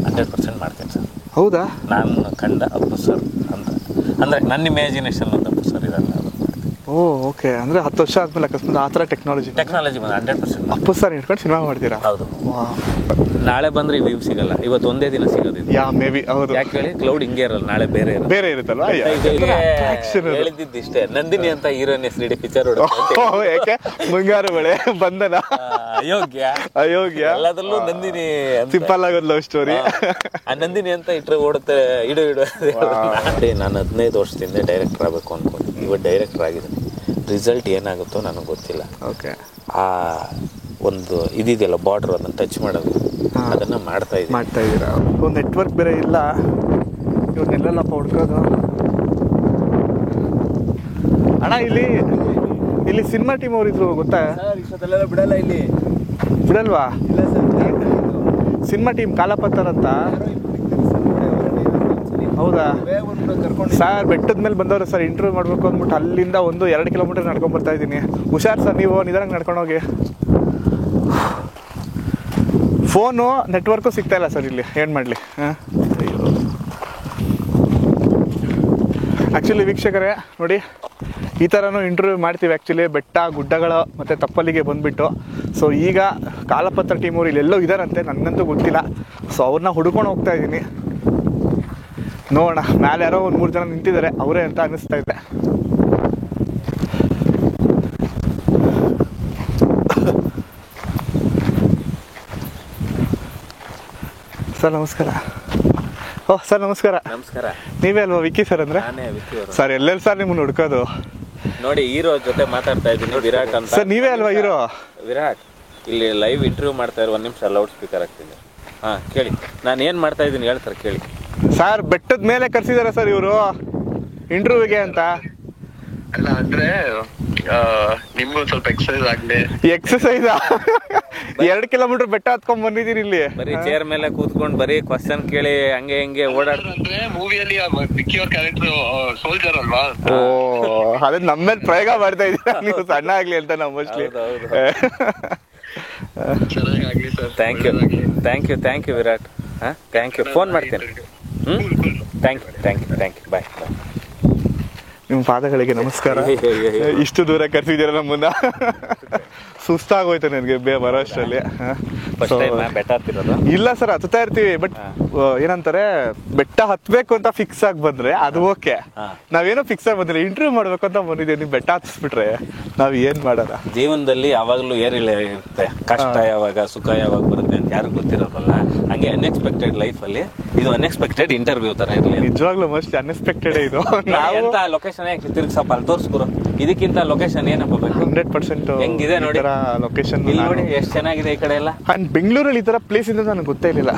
100% ಮಾಡ್ತೀನಿ ಸರ್. ಹೌದಾ? ನಾನು ಕಂಡ ಅಪ್ಪು ಸರ್ ಅಂತ ಅಂದರೆ ನನ್ನ ಇಮ್ಯಾಜಿನೇಷನ್ ಅಂತ ಅಪ್ಪು ಸರ್ ಇದಲ್ಲ. ಓ ಓಕೆ. ಅಂದರೆ 10 ವರ್ಷ ಆದಮೇಲೆ ಅಕಸ್ಮಾತ್ ಆ ಥರ ಟೆಕ್ನಾಲಜಿ ಬಂದು 100% ಅಪ್ಪು ಸರ್ ಇಟ್ಕೊಂಡು ಸಿನಿಮಾ ಮಾಡ್ತೀರಾ? ಹೌದು. ನಾಳೆ ಬಂದರೆ ವ್ಯೂ ಸಿಗಲ್ಲ, ಇವತ್ತು ಒಂದೇ ದಿನ ಸಿಗೋದು. ಯಾ ಮೇ ಬಿ ಹೌದು. ಯಾಕೆ ಹೇಳಿ, ಕ್ಲೌಡ್ ಹಿಂಗೆ ಇರಲ್ಲ, ನಾಳೆ ಬೇರೆ ಇರುತ್ತಲ್ವಾ? ಹೇಳಿದ್ದಿದ್ದು ಇಷ್ಟೇ, ನಂದಿನಿ ಅಂತ ಹೀರೋಯಿನ್ ಹೆಸರಿಡಿ ಪಿಕ್ಚರ್ ಯಾಕೆ ಮುಂಗಾರು ಮಳೆ ಬಂದನ ಅಯೋಗ್ಯ ಎಲ್ಲದರಲ್ಲೂ ನಂದಿನಿ ಸಿಂಪಲ್ ಆಗೋದು ಲವ್ ಸ್ಟೋರಿ. ಆ ನಂದಿನಿ ಅಂತ ಇಟ್ರೆ ಓಡುತ್ತೆ ಇಡು ನಾನು 15 ವರ್ಷದಿಂದ ಡೈರೆಕ್ಟರ್ ಆಗಬೇಕು ಅನ್ಕೊಂಡು ಇವತ್ತು ಡೈರೆಕ್ಟರ್ ಆಗಿದೆ. ರಿಸಲ್ಟ್ ಏನಾಗುತ್ತೋ ನನಗೆ ಗೊತ್ತಿಲ್ಲ. ಓಕೆ. ಆ ಒಂದು ಇದಿದೆಯಲ್ಲ ಬಾರ್ಡರ್, ಅದನ್ನು ಟಚ್ ಮಾಡೋದು, ಅದನ್ನು ಮಾಡ್ತಾ ಇದ್ದೀರಾ. ಒಂದು ನೆಟ್ವರ್ಕ್ ಬೇರೆ ಇಲ್ಲ, ಇವ್ರನ್ನೆಲ್ಲಪ್ಪ ಹುಡ್ಕೋದು. ಅಣ್ಣ ಇಲ್ಲಿ ಸಿನಿಮಾ ಟೀಮ್ ಅವ್ರು ಇದ್ರು ಗೊತ್ತಾ? ಬಿಡಲ್ಲ, ಇಲ್ಲಿ ಬಿಡಲ್ವಾ? ಸಿನಿಮಾ ಟೀಮ್ ಕಾಲಪತ್ತರ್ ಅಂತ. ಹೌದಾ ಸರ್? ಬೆಟ್ಟದ ಮೇಲೆ ಬಂದವ್ರೆ ಸರ್, ಇಂಟರ್ವ್ಯೂ ಮಾಡಬೇಕು ಅಂದ್ಬಿಟ್ಟು ಅಲ್ಲಿಂದ 1-2 ಕಿಲೋಮೀಟರ್ ನಡ್ಕೊಂಡು ಬರ್ತಾ ಇದ್ದೀನಿ. ಹುಷಾರು ಸರ್, ನೀವು ನಿಧಾನಕ್ಕೆ ನಡ್ಕೊಂಡೋಗಿ. ಫೋನು ನೆಟ್ವರ್ಕು ಸಿಗ್ತಾ ಇಲ್ಲ ಸರ್ ಇಲ್ಲಿ, ಏನು ಮಾಡಲಿ? ಆ್ಯಕ್ಚುಲಿ ವೀಕ್ಷಕರೇ ನೋಡಿ, ಈ ಥರನೂ ಇಂಟರ್ವ್ಯೂ ಮಾಡ್ತೀವಿ ಆ್ಯಕ್ಚುಲಿ, ಬೆಟ್ಟ ಗುಡ್ಡಗಳ ಮತ್ತು ತಪ್ಪಲಿಗೆ ಬಂದುಬಿಟ್ಟು. ಸೊ ಈಗ ಕಾಲಪತ್ರ ಟೀಮ್ ಅವ್ರು ಇಲ್ಲೆಲ್ಲೋ ಇದ್ದಾರಂತೆ, ನನಗಂತೂ ಗೊತ್ತಿಲ್ಲ. ಸೊ ಅವ್ರನ್ನ ಹುಡ್ಕೊಂಡು ಹೋಗ್ತಾ ಇದ್ದೀನಿ. ನೋಡೋಣ, ಮೇಲೆ ಯಾರೋ 1-3 ಜನ ನಿಂತಿದ್ದಾರೆ, ಅವರೇ ಅಂತ ಅನ್ನಿಸ್ತಾ ಇದೆ. ಸರ್ ನಮಸ್ಕಾರ. ಓಹ್ ಸರ್ ನಮಸ್ಕಾರ. ನಮಸ್ಕಾರ. ನೀವೇ ಅಲ್ವಾ ವಿಕ್ಕಿ ಸರ್ ಅಂದರೆ? ಸರ್ ಎಲ್ಲೆಲ್ಲಿ ಸರ್ ನಿಮ್ಮನ್ನು ಹುಡ್ಕೋದು? ನೋಡಿ, ಹೀರೋ ಜೊತೆ ಮಾತಾಡ್ತಾ ಇದ್ದೀನಿ, ವಿರಾಟ್ ಅಂತ. ಸರ್ ನೀವೇ ಅಲ್ವಾ ಹೀರೋ? ವಿರಾಟ್ ಇಲ್ಲಿ ಲೈವ್ ಇಂಟರ್ವ್ಯೂ ಮಾಡ್ತಾ ಇರೋ, 1 ನಿಮಿಷ ಲೌಡ್ ಸ್ಪೀಕರ್ ಆಗ್ತಿದೆ. ಹಾಂ ಕೇಳಿ, ನಾನು ಏನು ಮಾಡ್ತಾ ಇದ್ದೀನಿ ಹೇಳ್ತಾರೆ ಕೇಳಿ. ಸರ್ ಬೆಟ್ಟದ ಮೇಲೆ ಕರ್ಸಿದಾರೆ ಸರ್ ಇವರು ಇಂಟರ್ವ್ಯೂಗೆ ಅಂತ. ಅಲ್ಲ ಅಂದ್ರೆ ನಿಮ್ಗೂ ಸ್ವಲ್ಪ ಎಕ್ಸರ್ಸೈಸ್ ಆಗ್ಲಿ. ಎಕ್ಸರ್ಸೈಸ್ 2 ಕಿಲೋಮೀಟರ್ ಬೆಟ್ಟ ಹತ್ಕೊಂಡ್ ಬಂದಿದ್ದೀರಿ ಇಲ್ಲಿ. ಬರೀ ಚೇರ್ ಮೇಲೆ ಕೂತ್ಕೊಂಡು ಬರೀ ಕ್ವಶನ್ ಕೇಳಿ ಹಂಗೆ ಹಿಂಗೆ ಓಡಾಡ್ತಾರೆ. ಮೂವಿಯಲ್ಲಿ ವಿಕ್ಕಿ ಅವ್ರ ಕ್ಯಾರೆಕ್ಟರ್ ಸೋಲ್ಜರ್ ಅಲ್ವಾ? ಓ ಅದೇ ನಮ್ಮ ಮೇಲೆ ಪ್ರಯೋಗ ಮಾಡ್ತಾ ಇದ್ದೀರಾ ನೀವು, ಸಣ್ಣ ಆಗ್ಲಿ ಅಂತ ನಾವು ಮೋಸ್ಟ್ಲಿ. ಚೆನ್ನಾಗಿ ಸರ್. Thank you Virat. ಹಾಂ ಥ್ಯಾಂಕ್ ಯು, ಫೋನ್ ಮಾಡ್ತೇನೆ. Thank you bye. ನಿಮ್ಮ ಪಾದಗಳಿಗೆ ನಮಸ್ಕಾರ. ಇಷ್ಟು ದೂರ ಕರ್ಸಿದ್ದೀರ ನಮ್ಮನ್ನ, ಸುಸ್ತಾಗೋಯ್ತು ನನಗೆ ಬರೋ ಅಷ್ಟರಲ್ಲಿ. ಇಲ್ಲ ಸರ್, ಹತ್ತಾ ಇರ್ತೀವಿ, ಬಟ್ ಏನಂತಾರೆ, ಬೆಟ್ಟ ಹತ್ಬೇಕು ಅಂತ ಫಿಕ್ಸ್ ಆಗಿ ಬಂದ್ರೆ ಅದು ಓಕೆ. ನಾವೇನೋ ಫಿಕ್ಸ್ ಆಗಿ ಬಂದ್ರೆ ಇಂಟರ್ವ್ಯೂ ಮಾಡ್ಬೇಕು ಅಂತ ಬಂದಿದ್ದೀವಿ, ನೀವು ಬೆಟ್ಟ ಹತ್ತಿಸ್ಬಿಟ್ರೆ ನಾವ್ ಏನ್ ಮಾಡೋಣ? ಜೀವನದಲ್ಲಿ ಯಾವಾಗಲೂ ಏರಿಳೆ ಇರುತ್ತೆ, ಕಷ್ಟ ಯಾವಾಗ ಸುಖ ಯಾವಾಗ ಬರುತ್ತೆ ಅಂತ ಯಾರು ಗೊತ್ತಿರೋದಲ್ಲ. ಹಂಗೆ ಅನ್ಎಕ್ಸ್ಪೆಕ್ಟೆಡ್ ಲೈಫಲ್ಲಿ ಇದು ಅನ್ಎಕ್ಸ್ಪೆಕ್ಟೆಡ್ ಇಂಟರ್ವ್ಯೂ ತರ ಇರಲಿ. ನಿಜವಾಗ್ಲೂ ಮೋಸ್ಟ್ಲಿ ಅನ್ಎಕ್ಸ್ಪೆಕ್ಟೆಡ್ ಇದು. ಲೊಕೇಶನ್ ತಿರ್ಗಿಸಪ್ಪ ಅಲ್ಲಿ ತೋರಿಸ್ಕೊರು, ಇದಕ್ಕಿಂತ ಲೊಕೇಶನ್ ಏನಪ್ಪ ಬೇಕು? 100% ಹೆಂಗಿದೆ ನೋಡಿ ಲೊಕೇಶನ್. ಇಲ್ಲಿ ನೋಡಿ ಎಷ್ಟು ಚೆನ್ನಾಗಿದೆ ಈ ಕಡೆ ಎಲ್ಲ. ಅಂಡ್ ಬೆಂಗಳೂರಲ್ಲಿ ಈ ತರ ಪ್ಲೇಸ್ ಇಂದ ನನಗೆ ಗೊತ್ತೇ ಇರಲಿಲ್ಲ,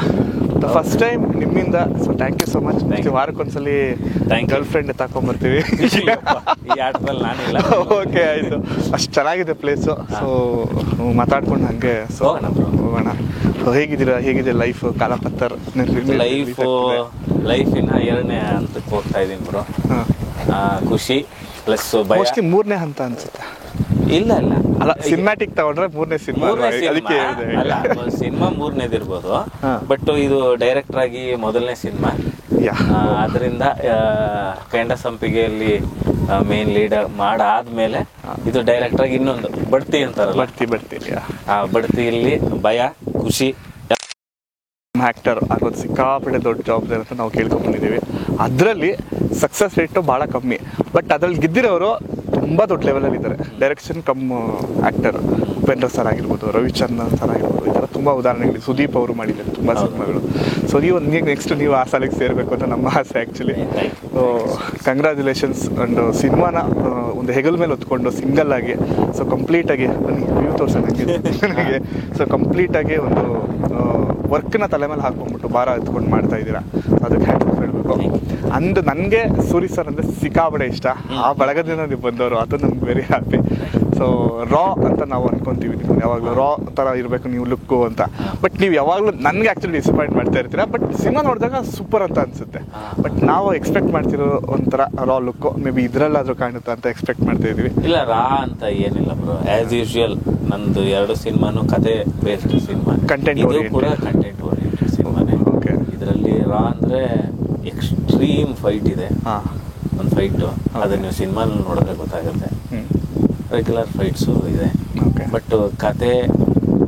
ಫಸ್ಟ್ ಟೈಮ್ ನಿಮ್ಮಿಂದ. So thank you so much. ವಾರಕ್ಕೊಂದ್ಸಲಿ ಗರ್ಲ್ ಫ್ರೆಂಡ್ ತಕೊಂಡ್ಬರ್ತೀವಿ ಈ ಆಟದಲ್ಲಿ ನಾನಿಲ್ಲ. ಓಕೆ ಆಯ್ತು, ಅಷ್ಟು ಚೆನ್ನಾಗಿದೆ ಪ್ಲೇಸು. ಸೊ ಮಾತಾಡ್ಕೊಂಡು ಹಂಗೆ ಸೊ ಹೋಗೋಣ. ಹೇಗಿದೆ ಲೈಫ್ ಕಾಲಪತ್ತರ್? ಲೈಫಿನ 2ನೇ ಹಂತಕ್ಕೆ ಹೋಗ್ತಾ ಇದೀನಿ ಬ್ರೋ. ಖುಷಿ ಪ್ಲಸ್ ಮೋಸ್ಟ್ಲಿ 3ನೇ ಹಂತ ಅನ್ಸುತ್ತೆ. ಇಲ್ಲ ಅಲ್ಲ, ಸಿನಿಮ್ಯಾಟಿಕ್ ತಗೊಂಡ್ರೆ 3ನೇ ಸಿನಿಮಾ. ಅದಕ್ಕೆ ಅಲ್ಲ, ಸಿನಿಮಾ 3ನೇದಿರ್ಬೋದು, ಬಟ್ ಇದು ಡೈರೆಕ್ಟರ್ ಆಗಿ ಮೊದಲನೇ ಸಿನಿಮಾ. ಅದರಿಂದ ಕೈಂಡ ಸಂಪಿಗೆಯಲ್ಲಿ ಮೇನ್ ಲೀಡ್ ಮಾಡಾದ್ಮೇಲೆ ಇದು ಡೈರೆಕ್ಟರ್ ಆಗಿ ಇನ್ನೊಂದು ಬಡ್ತಿ ಅಂತಾರಲ್ಲ, ಬಡ್ತಿ ಆ ಬಡ್ತಿಯಲ್ಲಿ ಭಯ ಖುಷಿ. ಆಕ್ಟರ್ ಆಗೋದು ಸಿಕ್ಕಾಪಟ್ಟೆ ದೊಡ್ಡ ಜವಾಬ್ದಾರಿ ಅಂತ ನಾವು ಕೇಳ್ಕೊಂಡು ಬಂದಿದ್ದೀವಿ. ಅದರಲ್ಲಿ ಸಕ್ಸಸ್ ರೇಟು ಭಾಳ ಕಮ್ಮಿ, ಬಟ್ ಅದ್ರಲ್ಲಿ ಗೆದ್ದಿರೋರು ತುಂಬ ದೊಡ್ಡ ಲೆವೆಲಲ್ಲಿ ಇದ್ದಾರೆ. Direction come actor Upendra sir ಆಗಿರ್ಬೋದು, ರವಿಚಂದ್ರನ್ ಸರ್ ಆಗಿರ್ಬೋದು, ಈ ಥರ ತುಂಬ ಉದಾಹರಣೆಗಳು. ಸುದೀಪ್ ಅವರು ಮಾಡಿದ್ದಾರೆ ತುಂಬ ಸಿನಿಮಾಗಳು. ಸೊ ನೆಕ್ಸ್ಟ್ ನೀವು ಆ ಸಾಲಿಗೆ ಸೇರಬೇಕು ಅಂತ ನಮ್ಮ ಆಸೆ ಆ್ಯಕ್ಚುಲಿ. ಕಂಗ್ರ್ಯಾಚುಲೇಷನ್ಸ್. ಆ್ಯಂಡ್ ಸಿನಿಮಾನ ಒಂದು ಹೆಗಲ್ ಮೇಲೆ ಹೊತ್ಕೊಂಡು ಸಿಂಗಲ್ ಆಗಿ, ಸೊ ಕಂಪ್ಲೀಟಾಗಿ ಬನ್ನಿ ವ್ಯೂ ತೋರ್ಸೋಣ ನನಗೆ. ಸೊ ಕಂಪ್ಲೀಟಾಗಿ ಒಂದು ವರ್ಕ್ನ ತಲೆ ಮೇಲೆ ಹಾಕೊಂಡ್ಬಿಟ್ಟು ಭಾರ ಎತ್ಕೊಂಡು ಮಾಡ್ತಾ ಇದ್ದೀರಾ, ಅದಕ್ಕೆ ಹ್ಯಾಂಡ್ ಹೇಳಬೇಕು. ಅಂದು ನನಗೆ ಸೂರಿ ಸರ್ ಅಂದರೆ ಸಿಕ್ಕಾಬಡೆ ಇಷ್ಟ. ಆ ಬಳಗದಿಂದ ನೀವು ಬಂದವರು, ಅದು ನಮ್ಗೆ ವೆರಿ ಹ್ಯಾಪಿ. ಸೊ ರಾ ಅಂತ ನಾವು ಅನ್ಕೊಂತೀವಿ, ನೀವು ಯಾವಾಗಲೂ ರಾ ಥರ ಇರಬೇಕು ನೀವು ಲುಕ್ಕು ಅಂತ. ಬಟ್ ನೀವು ಯಾವಾಗಲೂ ನನಗೆ ಆ್ಯಕ್ಚುಲಿ ಡಿಸಪಾಯಿಂಟ್ ಮಾಡ್ತಾ ಇರ್ತೀರಾ, ಬಟ್ ಸಿನಿಮಾ ನೋಡಿದಾಗ ಸೂಪರ್ ಅಂತ ಅನಿಸುತ್ತೆ. ಬಟ್ ನಾವು ಎಕ್ಸ್ಪೆಕ್ಟ್ ಮಾಡ್ತಿರೋ ಒಂಥರ ರಾ ಲುಕ್ಕು ಮೇ ಬಿ ಇದರಲ್ಲಾದರೂ ಕಾಣುತ್ತೆ ಅಂತ ಎಕ್ಸ್ಪೆಕ್ಟ್ ಮಾಡ್ತಾ ಇದ್ದೀವಿ. ಇಲ್ಲ, ರಾ ಅಂತ ಏನಿಲ್ಲ ಬ್ರೋ, ಆ್ಯಸ್ ಯೂಶುವಲ್ ನಂದು 2 ಸಿನಿಮಾನು ಕತೆ ಬೇಸ್ಡ್ ಸಿನಿಮಾ. ಕಂಟೆಂಟ್ ಕೂಡ ಕಂಟೆಂಟ್ ಓರಿಯೆಂಟೆಡ್ ಸಿನಿಮಾನೇ. ಓಕೆ, ಅಂದ್ರೆ ಎಕ್ಸ್ಟ್ರೀಮ್ ಫೈಟ್ ಇದೆ. ಹಾಂ ಒಂದು ಫೈಟು ಅದು ನೀವು ಸಿನಿಮಾ ನೋಡಿದ್ರೆ ಗೊತ್ತಾಗುತ್ತೆ. ರೆಗ್ಯುಲರ್ ಫೈಟ್ಸು ಇದೆ. ಓಕೆ. ಬಟ್ ಕತೆ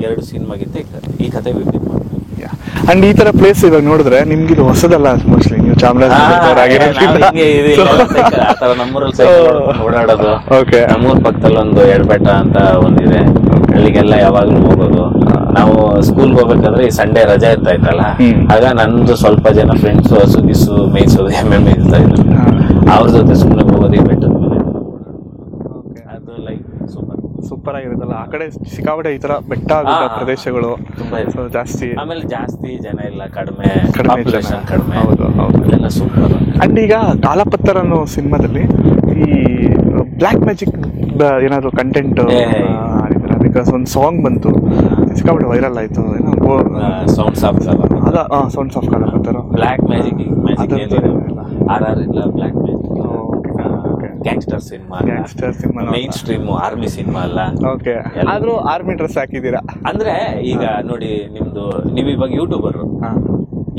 2 ಸಿನಿಮಾಗಿತ್ತು, ಈ ಕತೆ ವಿಭಿನ್ನ. ಅಂಡ್ ಈ ತರ ಪ್ಲೇಸ್ ಇವಾಗ ನೋಡಿದ್ರೆ ನಿಮ್ಗೆ ಇದು ಹೊಸದಲ್ಲ ಮೋಸ್ಟ್ಲಿ, ನೀವು ಆತರ ನಮ್ಮೂರಲ್ಲಿ ಸೈಕಲ್ ಓಡಾಡೋದು. ನಮ್ಮೂರ್ ಪಕ್ಕದಲ್ಲಿ ಒಂದು ಎಡಬೆಟ್ಟ ಅಂತ ಒಂದಿದೆ, ಅಲ್ಲಿಗೆಲ್ಲ ಯಾವಾಗ್ಲೂ ಹೋಗೋದು. ನಾವು ಸ್ಕೂಲ್ಗೆ ಹೋಗ್ಬೇಕಾದ್ರೆ ಈ ಸಂಡೇ ರಜಾ ಇರ್ತಾ ಇತ್ತಲ್ಲ, ಆಗ ನಂದು ಸ್ವಲ್ಪ ಜನ ಫ್ರೆಂಡ್ಸ್ ಹಸು ಗಿಸು ಮೇಯ್ಸೋದು ಎಮ್ಮೆ ಇರ್ತಾ ಇದ್ರು, ಅವ್ರ ಜೊತೆ ಸುಮ್ಮನೆ ಹೋಗೋದು ಈ ಬೆಟ್ಟದ ಮೇಲೆ. ಅದು ಲೈಕ್ ಸೂಪರ್ ಆಗಿರುತ್ತಲ್ಲ ಆ ಕಡೆ. ಸಿಕ್ಕಾಪಟ್ಟೆ ಈ ತರ ಬೆಟ್ಟ ಪ್ರದೇಶಗಳು ತುಂಬಾ ಜಾಸ್ತಿ, ಆಮೇಲೆ ಜಾಸ್ತಿ ಜನ ಇಲ್ಲ, ಕಡಿಮೆ. ಹೌದು ಹೌದು, ಅದೆಲ್ಲ ಸೂಪರ್. ಅಂಡ್ ಈಗ ಕಾಲಪತ್ತರ ಅನ್ನೋ ಸಿನಿಮಾದಲ್ಲಿ ಈ ಬ್ಲ್ಯಾಕ್ ಮ್ಯಾಜಿಕ್ ಏನಾದ್ರು ಕಂಟೆಂಟ್ ಬಿಕಾಸ್ ಒಂದು ಸಾಂಗ್ ಬಂತು, ಸಿಕ್ಕಾಪಟ್ಟೆ ವೈರಲ್ ಆಯ್ತು. ಸೌಂಡ್ಸ್ ಆಫ್ ಅದ sounds of Kaalapatthar. Black magic RR ಇಲ್ಲ, black magic gangster cinema, mainstream army cinema ಅಲ್ಲ. ಓಕೆ, ಆದ್ರೂ ಆರ್ಮಿ ಡ್ರೆಸ್ ಹಾಕಿದೀರಾ ಅಂದ್ರೆ ಈಗ ನೋಡಿ, ನೀವು ಇವಾಗ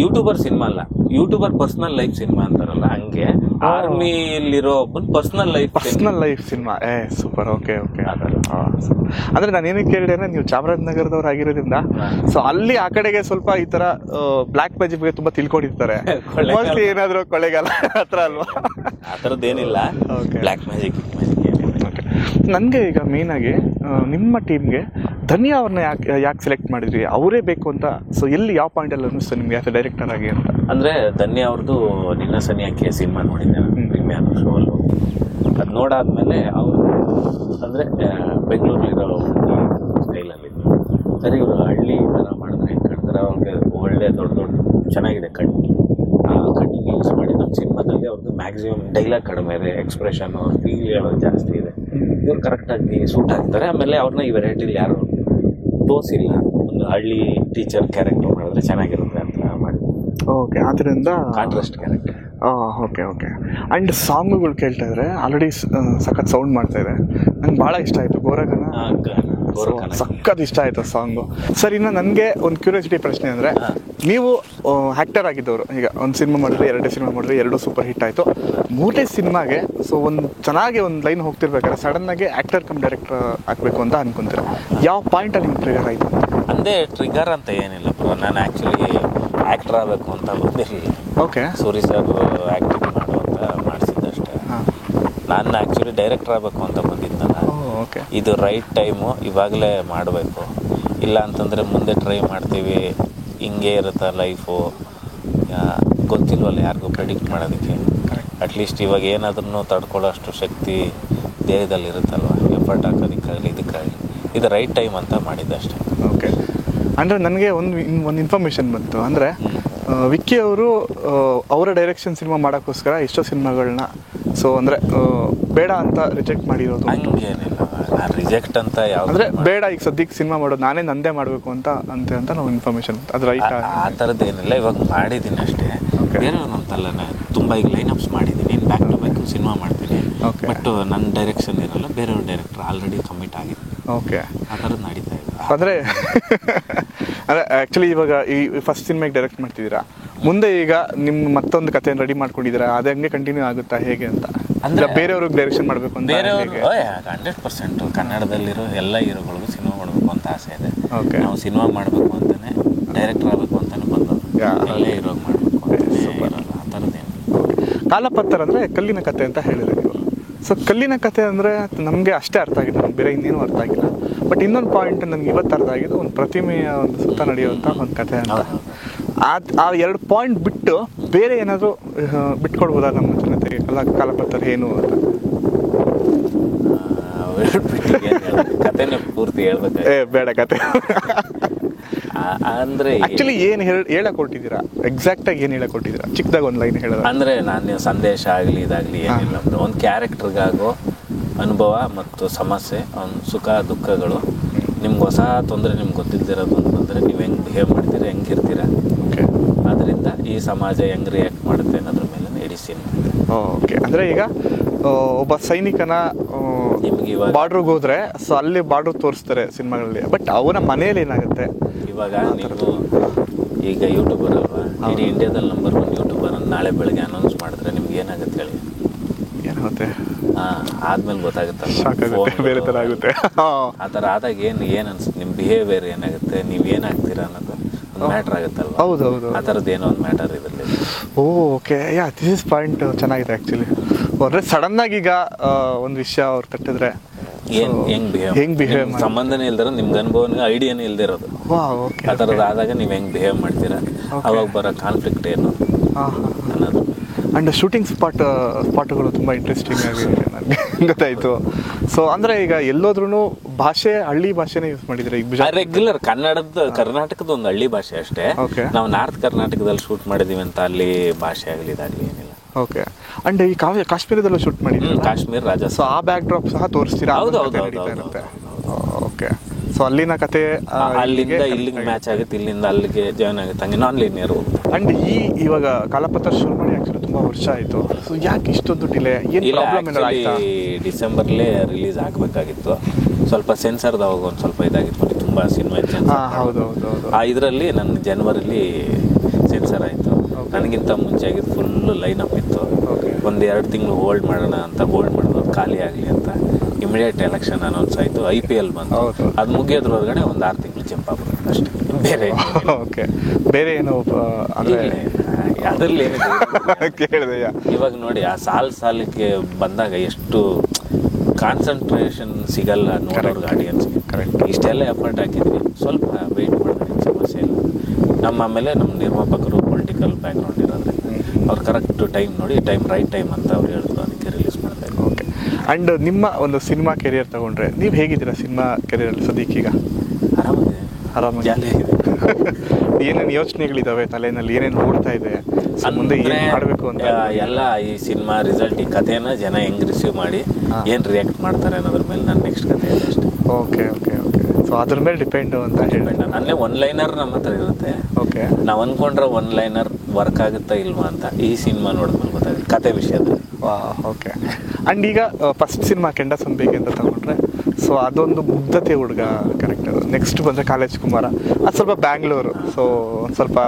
ಯೂಟ್ಯೂಬರ್ ಸಿನಿಮಾ ಅಲ್ಲ, ಯೂಟ್ಯೂಬರ್ ಪರ್ಸನಲ್ ಲೈಫ್ ಸಿನಿಮಾ ಅಂತಾರಲ್ಲ, ಹಂಗೆ ಆರ್ಮಿಲಿರೋ ಒಬ್ಬನ್ personal life cinema. Super. Okay okay. ಅಂದ್ರೆ ನಾನು ಏನಕ್ಕೆ ಕೇಳಿದೆ ಅಂದ್ರೆ, ನೀವು ಚಾಮರಾಜನಗರದವ್ರು ಆಗಿರೋದ್ರಿಂದ ಸೊ ಅಲ್ಲಿ ಆ ಕಡೆಗೆ ಸ್ವಲ್ಪ ಈ ತರ ಬ್ಲ್ಯಾಕ್ ಮ್ಯಾಜಿಕ್ ಬಗ್ಗೆ ತುಂಬಾ ತಿಳ್ಕೊಂಡಿರ್ತಾರೆ. ಮೋಸ್ಟ್ಲಿ ಏನಾದ್ರು ಕೊಳ್ಳೆಗಾಲ ಹತ್ರ ಅಲ್ವಾ? ಆ ಥರದ್ದೇನಿಲ್ಲ, ಬ್ಲ್ಯಾಕ್ ಮ್ಯಾಜಿಕ್. ನನಗೆ ಈಗ ಮೇನ್ ಆಗಿ ನಿಮ್ಮ ಟೀಮ್ಗೆ ಧನ್ಯ ಅವ್ರನ್ನ ಯಾಕೆ ಸೆಲೆಕ್ಟ್ ಮಾಡಿದ್ರಿ, ಅವರೇ ಬೇಕು ಅಂತ? ಸೊ ಎಲ್ಲಿ ಯಾವ ಪಾಯಿಂಟ್ ಅಲ್ಲಿ ಅನ್ನಿಸ್ತು ನಿಮ್ಗೆ ಆಸ್ ಎ ಡೈರೆಕ್ಟರ್ ಆಗಿ ಅಂತ? ಅಂದ್ರೆ ಧನ್ಯ ಅವ್ರದ್ದು ನಿನ್ನ ಸನಿಯಾಕೆ ಸಿನಿಮಾ ನೋಡಿದ್ದೆ ಪ್ರೀಮಿಯರ್ ಶೋ ಅಲ್ಲಿ. ಅದು ನೋಡಾದ್ಮೇಲೆ ಅವರು ಅಂದ್ರೆ ಬೆಂಗಳೂರಲ್ಲಿರೋ ಸ್ಟೈಲಲ್ಲಿ ಸರಿ, ಇವರು ಹಳ್ಳಿ ಥರ ಮಾಡಿದ್ರೆ ಹೆಂಗೆ ಕಾಣ್ತಾರೆ, ಅವ್ರಿಗೆ ಒಳ್ಳೆ ದೊಡ್ಡ ಚೆನ್ನಾಗಿದೆ ಕಣ್ಣು. ಆ ಕಣ್ಣು ಯೂಸ್ ಮಾಡಿ ನಮ್ಮ ಸಿನಿಮಾದಲ್ಲಿ ಅವ್ರದ್ದು ಮ್ಯಾಕ್ಸಿಮಮ್ ಡೈಲಾಗ್ ಕಡಿಮೆ ಇದೆ, ಎಕ್ಸ್ಪ್ರೆಷನ್ ಫೀಲ್ ಹೇಳೋದು ಜಾಸ್ತಿ ಇದೆ. ಇವ್ರು ಕರೆಕ್ಟಾಗಿ ಸೂಟ್ ಆಗ್ತಾರೆ. ಆಮೇಲೆ ಅವ್ರನ್ನ ಈ ವೆರೈಟಿಲಿ ಯಾರು ತೋರಿಸಿಲ್ಲ, ಒಂದು ಹಳ್ಳಿ ಟೀಚರ್ ಕ್ಯಾರೆಕ್ಟರ್ ಮಾಡಿದ್ರೆ ಚೆನ್ನಾಗಿರುತ್ತೆ ಅಂತ ಮಾಡಿ. ಓಕೆ, ಅದರಿಂದ contrast character. Okay okay. And ಸಾಂಗುಗಳು ಕೇಳ್ತಾ ಇದ್ರೆ ಆಲ್ರೆಡಿ ಸಖತ್ ಸೌಂಡ್ ಮಾಡ್ತಾ ಇದೆ, ನಂಗೆ ಭಾಳ ಇಷ್ಟ ಆಯಿತು. ಗೋರಗನ ಸಖತ್ ಇಷ್ಟ ಆಯಿತು ಸಾಂಗು. ಸರ್, ಇನ್ನು ನನಗೆ ಒಂದು ಕ್ಯೂರಿಯಾಸಿಟಿ ಪ್ರಶ್ನೆ ಅಂದರೆ, ನೀವು ಆ್ಯಕ್ಟರ್ ಆಗಿದ್ದವರು, ಈಗ ಒಂದು ಸಿನಿಮಾ ಮಾಡಿದ್ರೆ, 2 ಸಿನಿಮಾ ಮಾಡಿದ್ರೆ, 2 ಸೂಪರ್ ಹಿಟ್ ಆಯಿತು. 3ನೇ ಸಿನಿಮಾಗೆ ಸೊ ಒಂದು ಚೆನ್ನಾಗಿ ಒಂದು ಲೈನ್ ಹೋಗ್ತಿರ್ಬೇಕಾದ್ರೆ ಸಡನ್ನಾಗಿ ಆ್ಯಕ್ಟರ್ ಕಮ್ ಡೈರೆಕ್ಟರ್ ಆಗಬೇಕು ಅಂತ ಅನ್ಕೊಂತೀರ. ಯಾವ ಪಾಯಿಂಟಲ್ಲಿ ನಿಮ್ಗೆ ಟ್ರಿಗರ್ ಆಯಿತು? ಅಂದೇ ಟ್ರಿಗರ್ ಅಂತ ಏನಿಲ್ಲ ಬ್ರೋ, ನಾನು ಆ್ಯಕ್ಚುಲಿ ಆ್ಯಕ್ಟರ್ ಆಗಬೇಕು ಅಂತ ಬಂದಿರಲಿಲ್ಲ. ಓಕೆ, ಸೂರಿ ಸರ್ ಆ್ಯಕ್ಟಿಂಗ್ ಮಾಡು ಅಂತ ಮಾಡಿಸಿದ್ದಷ್ಟೇ. ನಾನು ಆ್ಯಕ್ಚುಲಿ ಡೈರೆಕ್ಟರ್ ಆಗಬೇಕು ಅಂತ ಬಂದಿದ್ದನಲ್ಲ. ಓಕೆ, ಇದು ರೈಟ್ ಟೈಮು, ಇವಾಗಲೇ ಮಾಡಬೇಕು. ಇಲ್ಲ ಅಂತಂದರೆ ಮುಂದೆ ಟ್ರೈ ಮಾಡ್ತೀವಿ, ಹಿಂಗೆ ಇರುತ್ತೆ ಲೈಫು, ಗೊತ್ತಿಲ್ವಲ್ಲ ಯಾರಿಗೂ ಪ್ರೆಡಿಕ್ಟ್ ಮಾಡೋದಕ್ಕೆ. ಅಟ್ಲೀಸ್ಟ್ ಇವಾಗ ಏನಾದ್ರೂ ತಡ್ಕೊಳ್ಳೋ ಅಷ್ಟು ಶಕ್ತಿ ದೇಹದಲ್ಲಿ ಇರುತ್ತಲ್ವ, ಎಫರ್ಟ್ ಹಾಕೋದಕ್ಕಾಗಲಿ ಇದಕ್ಕಾಗಲಿ, ಇದು ರೈಟ್ ಟೈಮ್ ಅಂತ ಮಾಡಿದ್ದಷ್ಟೇ. ಓಕೆ. ಅಂದರೆ ನನಗೆ ಒಂದು ಇನ್ಫಾರ್ಮೇಷನ್ ಬಂತು, ಅಂದರೆ ವಿಕ್ಕಿ ಅವರು ಅವರ ಡೈರೆಕ್ಷನ್ ಸಿನಿಮಾ ಮಾಡೋಕ್ಕೋಸ್ಕರ ಎಷ್ಟೋ ಸಿನಿಮಾಗಳನ್ನ ಸೊ ಅಂದರೆ ಬೇಡ ಅಂತ ರಿಜೆಕ್ಟ್ ಮಾಡಿರೋದು. ಹಂಗೇನಿಲ್ಲ, ನಾನು ರಿಜೆಕ್ಟ್ ಅಂತ ಯಾವುದು ಅಂದರೆ ಬೇಡ, ಈಗ ಸದ್ಯಕ್ಕೆ ಸಿನಿಮಾ ಮಾಡೋದು ನಾನೇ ನಂದೇ ಮಾಡಬೇಕು ಅಂತ ನಾವು ಇನ್ಫಾರ್ಮೇಷನ್ ಅದು ರೈಟ್? ಆ ಥರದ್ದೇನಿಲ್ಲ, ಇವಾಗ ಮಾಡಿದ್ದೀನಿ ಅಷ್ಟೇ. ಬೇರೆ ಅಂತಲ್ಲ, ತುಂಬ ಈಗ ಲೈನಪ್ಸ್ ಮಾಡಿದ್ದೀನಿ, ಬ್ಯಾಕ್ ಟು ಬ್ಯಾಕ್ ಸಿನಿಮಾ ಮಾಡ್ತೀನಿ. ಬಟ್ ನನ್ನ ಡೈರೆಕ್ಷನ್ ಇರಲ್ಲ, ಬೇರೆಯವ್ರ ಡೈರೆಕ್ಟರ್ ಆಲ್ರೆಡಿ ಕಮಿಟ್ ಆಗಿದೆ. ಓಕೆ, ಆ ಥರದ್ದು ನಡೀತಾ ಇದೆ. ಅಂದರೆ ಆ್ಯಕ್ಚುಲಿ ಇವಾಗ ಈ ಫಸ್ಟ್ ಸಿನಿಮಾಗೆ ಡೈರೆಕ್ಟ್ ಮಾಡ್ತಿದ್ದೀರಾ, ಮುಂದೆ ಈಗ ನಿಮ್ಮ ಮತ್ತೊಂದು ಕಥೆಯನ್ನು ರೆಡಿ ಮಾಡ್ಕೊಂಡಿದ್ದೀರಾ, ಅದು ಹಂಗೆ ಕಂಟಿನ್ಯೂ ಆಗುತ್ತಾ ಹೇಗೆ ಅಂತ? ಅಂದರೆ ಬೇರೆಯವ್ರಿಗೆ ಡೈರೆಕ್ಷನ್ ಮಾಡಬೇಕು ಅಂತ? ಬೇರೆಯವರು 100% ಕನ್ನಡದಲ್ಲಿರೋ ಎಲ್ಲ ಹೀರೋಗಳಿಗೂ ಸಿನಿಮಾ ಮಾಡಬೇಕು ಅಂತ ಆಸೆ ಇದೆ. ಓಕೆ, ನಾವು ಸಿನಿಮಾ ಮಾಡಬೇಕು ಅಂತಲೇ ಡೈರೆಕ್ಟರ್ ಆಗಬೇಕು ಅಂತಲೇ ಬಂದವರು, ಎಲ್ಲ ಹೀರೋಗೆ ಮಾಡಬೇಕು ಆ ಥರದ್ದೇನು. ಕಾಲಪತ್ತರ ಅಂದರೆ ಕಲ್ಲಿನ ಕತೆ ಅಂತ ಹೇಳಿದ್ರೆ ನೀವು. ಸೊ ಕಲ್ಲಿನ ಕತೆ ಅಂದರೆ ನಮಗೆ ಅಷ್ಟೇ ಅರ್ಥ ಆಗಿದೆ, ನಮ್ಗೆ ಬೇರೆ ಇನ್ನೇನು ಅರ್ಥ ಆಗಿಲ್ಲ. ಬಟ್ ಇನ್ನೊಂದು ಪಾಯಿಂಟ್ ನನಗೆ ಇವತ್ತು ಅರ್ಥ ಆಗಿದ್ದು, ಒಂದು ಪ್ರತಿಮೆಯ ಒಂದು ಸುತ್ತ ನಡೆಯುವಂಥ ಒಂದು ಕತೆ ಅಂತ. ಆ 2 ಪಾಯಿಂಟ್ ಬಿಟ್ಟು ಬೇರೆ ಏನಾದರೂ ಬಿಟ್ಕೊಡ್ಬೋದಾ ನಮ್ಮ ಜನತೆಗೆ? ಕಾಲಪತ್ರ ಏನು ಅಂತ ಕತೆನೇ ಪೂರ್ತಿ ಹೇಳ್ಬೇಕು? ಬೇಡ, ಕತೆ ಅಂದ್ರೆ ಆಕ್ಚುಲಿ ಏನು ಹೇಳಕ್ ಕೊಟ್ಟಿದ್ದೀರಾ, ಎಕ್ಸಾಕ್ಟ್ ಆಗಿ ಏನು ಹೇಳಕ್ ಕೊಟ್ಟಿದ್ದೀರಾ? ಚಿಕ್ಕದಾಗ ಒಂದು ಲೈನ್ ಹೇಳೋದು ಅಂದ್ರೆ ನಾನು ಸಂದೇಶ ಆಗಲಿ ಇದಾಗಲಿ ಏನಿಲ್ಲ, ಒಂದು ಕ್ಯಾರೆಕ್ಟರ್ಗಾಗೋ ಅನುಭವ ಮತ್ತು ಸಮಸ್ಯೆ, ಒಂದು ಸುಖ ದುಃಖಗಳು, ನಿಮ್ಗೆ ಹೊಸ ತೊಂದರೆ ನಿಮ್ಗೆ ಗೊತ್ತಿದ್ದಿರೋದು ಅಂತಂದರೆ ನೀವು ಹೆಂಗೆ ಬಿಹೇವ್ ಮಾಡ್ತೀರಾ, ಹೆಂಗಿರ್ತೀರ, ಅದರಿಂದ ಈ ಸಮಾಜ ಹೆಂಗೆ ರಿಯಾಕ್ಟ್ ಮಾಡುತ್ತೆ ಅನ್ನೋದ್ರ ಮೇಲೆ ಎಡಿಸಿನ್. ಓಕೆ, ಅಂದರೆ ಈಗ ಒಬ್ಬ ಸೈನಿಕನ ನಿಮ್ಗೆ ಇವಾಗ ಬಾರ್ಡ್ರಿಗೆ ಹೋದ್ರೆ ಸೊ ಅಲ್ಲಿ ಬಾರ್ಡ್ರ್ ತೋರಿಸ್ತಾರೆ ಸಿನಿಮಾಗಳಲ್ಲಿ, ಬಟ್ ಅವನ ಮನೇಲಿ ಏನಾಗುತ್ತೆ? ಇವಾಗ ನೀವು ಈಗ ಯೂಟ್ಯೂಬರ್ ಅಲ್ವಾ, ಇಡೀ ಇಂಡಿಯಾದಲ್ಲಿ ನಂಬರ್ 1 ಯೂಟ್ಯೂಬರ್ ನಾಳೆ ಬೆಳಗ್ಗೆ ಅನೌನ್ಸ್ ಮಾಡಿದ್ರೆ ನಿಮ್ಗೆ ಏನಾಗುತ್ತೆ ಹೇಳಿ? ಏನಾಗುತ್ತೆ? ಆದ್ಮೇಲೆ ಗೊತ್ತಾಗುತ್ತಲ್ಲ, ಸಾಕಾಗುತ್ತೆ, ಬೇರೆ ಥರ ಆಗುತ್ತೆ. ಆ ಥರ ಆದಾಗ ಏನು ಅನ್ಸುತ್ತೆ, ನಿಮ್ಮ ಬಿಹೇವಿಯರ್ ಏನಾಗುತ್ತೆ, ನೀವು ಏನಾಗ್ತೀರಾ ಅನ್ನೋದು ಒಂದು ಮ್ಯಾಟ್ರ್ ಆಗುತ್ತಲ್ವ? ಹೌದು. ಆ ಥರದ್ದು ಏನೋ ಒಂದು ಮ್ಯಾಟರ್ ಇದರಲ್ಲಿ. ಓಕೆ, ದಿಸ್ ಇಸ್ ಪಾಯಿಂಟ್ ಚೆನ್ನಾಗಿದೆ ಆ್ಯಕ್ಚುಲಿ. ಅಂದರೆ ಸಡನ್ನಾಗಿ ಈಗ ಒಂದು ವಿಷಯ ಅವ್ರು ಕಟ್ಟಿದ್ರೆ ಹೆಂಗ್ ಬಿಹೇವ್ ಸಂಬಂಧನೇ ಇಲ್ದಿರೋ, ನಿಮ್ಗೆ ಅನುಭವನಿಗೆ ಐಡಿಯಾನೇ ಇಲ್ದಿರೋದು, ಆ ಥರದ್ದು ಆದಾಗ ನೀವು ಹೆಂಗೆ ಬಿಹೇವ್ ಮಾಡ್ತೀರಾ, ಅವಾಗ ಬರೋ ಕಾನ್ಫ್ಲಿಕ್ಟ್ ಏನು ಅನ್ನೋದು. ಆ್ಯಂಡ್ ಶೂಟಿಂಗ್ ಸ್ಪಾಟ್ಗಳು ತುಂಬ ಇಂಟ್ರೆಸ್ಟಿಂಗ್ ಆಗಿ ನನಗೆ ಗೊತ್ತಾಯಿತು. ಸೊ ಅಂದರೆ ಈಗ ಎಲ್ಲೋದ್ರೂ ಭಾಷೆ ಹಳ್ಳಿ ಭಾಷೆನೇ ಯೂಸ್ ಮಾಡಿದ್ರೆ ಈಗ ರೆಗ್ಯುಲರ್ ಕರ್ನಾಟಕದ ಒಂದು ಹಳ್ಳಿ ಭಾಷೆ ಅಷ್ಟೇ. ನಾವು ನಾರ್ತ್ ಕರ್ನಾಟಕದಲ್ಲಿ ಶೂಟ್ ಮಾಡಿದೀವಿ ಅಂತ ಅಲ್ಲಿ ಭಾಷೆ ಆಗಲಿ ಇದಾಗಲಿ ಏನಿಲ್ಲ. ಓಕೆ. ಅಂಡ್ ಈ ಕಾಶ್ಮೀರದಲ್ಲೂ ಶೂಟ್ ಮಾಡಿದ್ದೀವಿ, ಕಾಶ್ಮೀರ ರಾಜ. ಸೊ ಆ ಬ್ಯಾಕ್ ಡ್ರಾಪ್ ಸಹ ತೋರಿಸ್ತೀರಾ? ಹೌದು. ಓಕೆ. ಸೊ ಅಲ್ಲಿನ ಕತೆ ಅಲ್ಲಿಂದ ಇಲ್ಲಿಗೆ ಮ್ಯಾಚ್ ಆಗುತ್ತೆ, ಇಲ್ಲಿಂದ ಅಲ್ಲಿಗೆ ಜಾಯ್ನ್ ಆಗುತ್ತೆ, ಹಂಗೆ ನಾನ್ ಲೀನಿಯರ್. ಅಂಡ್ ಇವಾಗ ಕಾಲಪತ್ರ ಶುರು ಮಾಡಿ ಆಕ್ಚುಲಿ ತುಂಬಾ ವರ್ಷ ಆಯ್ತು. ಸೊ ಯಾಕೆ ಇಷ್ಟೊಂದು ಡಿಲೇ? ಏನು ಪ್ರಾಬ್ಲಮ್ ಏನಾದ್ರು ಆಯ್ತಾ? ಡಿಸೆಂಬರ್ಲೇ ರಿಲೀಸ್ ಆಗಬೇಕಾಗಿತ್ತು. ಸ್ವಲ್ಪ ಸೆನ್ಸರ್ದು ಅವಾಗ ಒಂದು ಸ್ವಲ್ಪ ಇದಾಗಿತ್ತು, ತುಂಬ ಸಿನಿಮಾ. ಹೌದು. ಆ ಇದರಲ್ಲಿ ನನ್ನ ಜನವರಿಲಿ ಸೆನ್ಸರ್ ಆಯಿತು. ನನಗಿಂತ ಮುಂಚೆ ಆಗಿದ್ದು ಫುಲ್ಲು ಲೈನ್ ಅಪ್ ಇತ್ತು. ಒಂದು 2 ತಿಂಗಳು ಹೋಲ್ಡ್ ಮಾಡೋಣ ಅಂತ ಹೋಲ್ಡ್ ಮಾಡೋದು, ಖಾಲಿ ಆಗಲಿ ಅಂತ. ಇಮಿಡಿಯೇಟ್ ಎಲೆಕ್ಷನ್ ಅನೌನ್ಸ್ ಆಯಿತು, IPL ಬಂತು. ಅದು ಮುಗಿಯೋದ್ರೊಳಗಡೆ ಒಂದು 6 ತಿಂಗಳು ಜಂಪ್ ಆಗ್ಬಿಡುತ್ತೆ ಅಷ್ಟೇ, ಬೇರೆ. ಓಕೆ. ಬೇರೆ ಏನು ಅದರಲ್ಲಿ ಕೇಳಿದೆ. ಇವಾಗ ನೋಡಿ, ಆ ಸಾಲಕ್ಕೆ ಬಂದಾಗ ಎಷ್ಟು ಕಾನ್ಸಂಟ್ರೇಷನ್ ಸಿಗಲ್ಲ ನೋಡೋರ್ಗೆ, ಆಡಿಯನ್ಸ್ಗೆ. ಕರೆಕ್ಟ್. ಇಷ್ಟೆಲ್ಲ ಎಫರ್ಟ್ ಹಾಕಿದ್ವಿ, ಸ್ವಲ್ಪ ವೆಯ್ಟ್ ಮಾಡಿದ್ರೆ ಸಮಸ್ಯೆ ಇಲ್ಲ. ಆಮೇಲೆ ನಮ್ಮ ನಿರ್ಮಾಪಕರು ಪೊಲಿಟಿಕಲ್ ಬ್ಯಾಕ್ಗ್ರೌಂಡ್ ಇರೋದ್ರಿಂದ ಅವ್ರು ಕರೆಕ್ಟ್ ಟೈಮ್ ನೋಡಿ, ರೈಟ್ ಟೈಮ್ ಅಂತ ಅವ್ರು ಹೇಳಿದ್ರು, ಅದಕ್ಕೆ ರಿಲೀಸ್ ಮಾಡ್ತಾ ಇದ್ರು. ಓಕೆ. ಆ್ಯಂಡ್ ನಿಮ್ಮ ಒಂದು ಸಿನಿಮಾ ಕೆರಿಯರ್ ತಗೊಂಡ್ರೆ ನೀವು ಹೇಗಿದ್ದೀರಾ ಸಿನಿಮಾ ಕೆರಿಯರಲ್ಲಿ ಸದ್ಯಕ್ಕೀಗ? ಆರಾಮಾಗಿ ಏನೇನು ಯೋಚನೆಗಳಿದಾವೆ ತಲೆಯಲ್ಲಿ, ಏನೇನು ಓಡ್ತಾ ಇದೆ, ಮುಂದೆ ಏನು ಮಾಡಬೇಕು ಅಂತ? ಎಲ್ಲ ಈ ಸಿನಿಮಾ ರಿಸಲ್ಟ್, ಈ ಕಥೆನ ಜನ ಹೆಂಗ್ ರಿಸೀವ್ ಮಾಡಿ ಏನು ರಿಯಾಕ್ಟ್ ಮಾಡ್ತಾರೆ ಅನ್ನೋದ್ರ ಮೇಲೆ ನನ್ನ ನೆಕ್ಸ್ಟ್ ಕಥೆ ಇದೆ ಅಷ್ಟೇ. ಓಕೆ. ಸೊ ಅದ್ರ ಮೇಲೆ ಡಿಪೆಂಡ್ ಅಂತ ಡಿಪೆಂಡ್. ಅಲ್ಲೇ ಒನ್ ಲೈನರ್ ನಮ್ಮ ಹತ್ರ ಇರುತ್ತೆ. ಓಕೆ. ನಾವು ಅಂದ್ಕೊಂಡ್ರೆ ಒನ್ ಲೈನರ್ ವರ್ಕ್ ಆಗುತ್ತಾ ಇಲ್ವಾ ಅಂತ ಈ ಸಿನಿಮಾ ನೋಡಿದ್ಮೇಲೆ ಗೊತ್ತಾಗುತ್ತೆ, ಕತೆ ವಿಷಯದಲ್ಲಿ. ಓಕೆ. ಆ್ಯಂಡ್ ಈಗ ಫಸ್ಟ್ ಸಿನಿಮಾ ಕೆಂಡಸಂಪಿಗೆ ಅಂತ ತಗೊಂಡ್ರೆ, ಸೊ ಅದೊಂದು ಮುಗ್ಧತೆ ಹುಡುಗ ಕ್ಯಾರೆಕ್ಟರ್. ನೆಕ್ಸ್ಟ್ ಬಂದರೆ ಕಾಲೇಜ್ ಕುಮಾರ, ಅದು ಸ್ವಲ್ಪ ಬ್ಯಾಂಗ್ಳೂರು, ಸೊ ಒಂದು ಸ್ವಲ್ಪ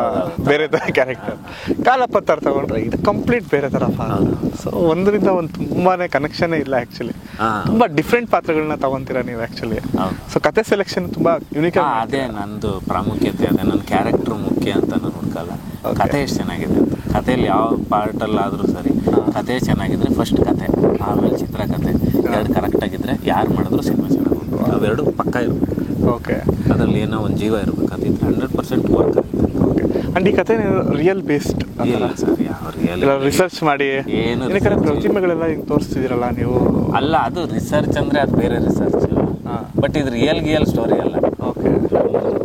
ಬೇರೆ ಥರ ಕ್ಯಾರೆಕ್ಟರ್. ಕಾಲಪತ್ರ ತಗೊಂಡ್ರೆ ಇದು ಕಂಪ್ಲೀಟ್ ಬೇರೆ ಥರ. ಸೊ ಒಂದರಿಂದ ಒಂದು ತುಂಬಾ ಕನೆಕ್ಷನ್ನೇ ಇಲ್ಲ ಆ್ಯಕ್ಚುಲಿ. ತುಂಬ ಡಿಫ್ರೆಂಟ್ ಪಾತ್ರಗಳನ್ನ ತಗೊತೀರಾ ನೀವು ಆ್ಯಕ್ಚುಲಿ. ಸೊ ಕತೆ ಸೆಲೆಕ್ಷನ್ ತುಂಬ ಯುನಿಕ್. ಅದೇ ನಂದು ಪ್ರಾಮುಖ್ಯತೆ, ಅದೇ ನನ್ನ ಕ್ಯಾರೆಕ್ಟರ್ ಮುಖ್ಯ ಅಂತ ನಾನು ಹುಡ್ಕಲ್ಲ, ಕತೆ ಎಷ್ಟು ಚೆನ್ನಾಗಿದೆ ಅಂತ. ಕಥೆಯಲ್ಲಿ ಯಾವ ಪಾರ್ಟಲ್ಲಾದರೂ ಸರಿ, ಕತೆ ಚೆನ್ನಾಗಿದ್ರೆ ಫಸ್ಟ್ ಕತೆ, ಆಮೇಲೆ ಚಿತ್ರಕಥೆ, ಎರಡು ಕರೆಕ್ಟಾಗಿದ್ದರೆ ಯಾರು ಮಾಡಿದ್ರು ಸಿನಿಮಾ ಚೆನ್ನಾಗಿ. ಅವೆರಡು ಪಕ್ಕ ಇರಬೇಕು. ಓಕೆ. ಅದರಲ್ಲಿ ಏನೋ ಒಂದು ಜೀವ ಇರಬೇಕು, ಅದಿದ್ರೆ 100% ವರ್ಕ್ ಆಗುತ್ತೆ. ಓಕೆ. ಆ್ಯಂಡ್ ಈ ಕತೆ ರಿಯಲ್ ಬೇಸ್ಡ್ ಇಲ್ಲ ಸರ್, ಯಾವ ರಿಯಲ್ ರಿಸರ್ಚ್ ಮಾಡಿ ಏನು ಪ್ರತಿಮೆಗಳೆಲ್ಲ ಹಿಂಗೆ ತೋರಿಸ್ತಿದ್ದೀರಲ್ಲ ನೀವು? ಅಲ್ಲ, ಅದು ರಿಸರ್ಚ್ ಅಂದರೆ ಅದು ಬೇರೆ ರಿಸರ್ಚ್. ಬಟ್ ಇದು ರಿಯಲ್ ಸ್ಟೋರಿ ಅಲ್ಲ. ಓಕೆ.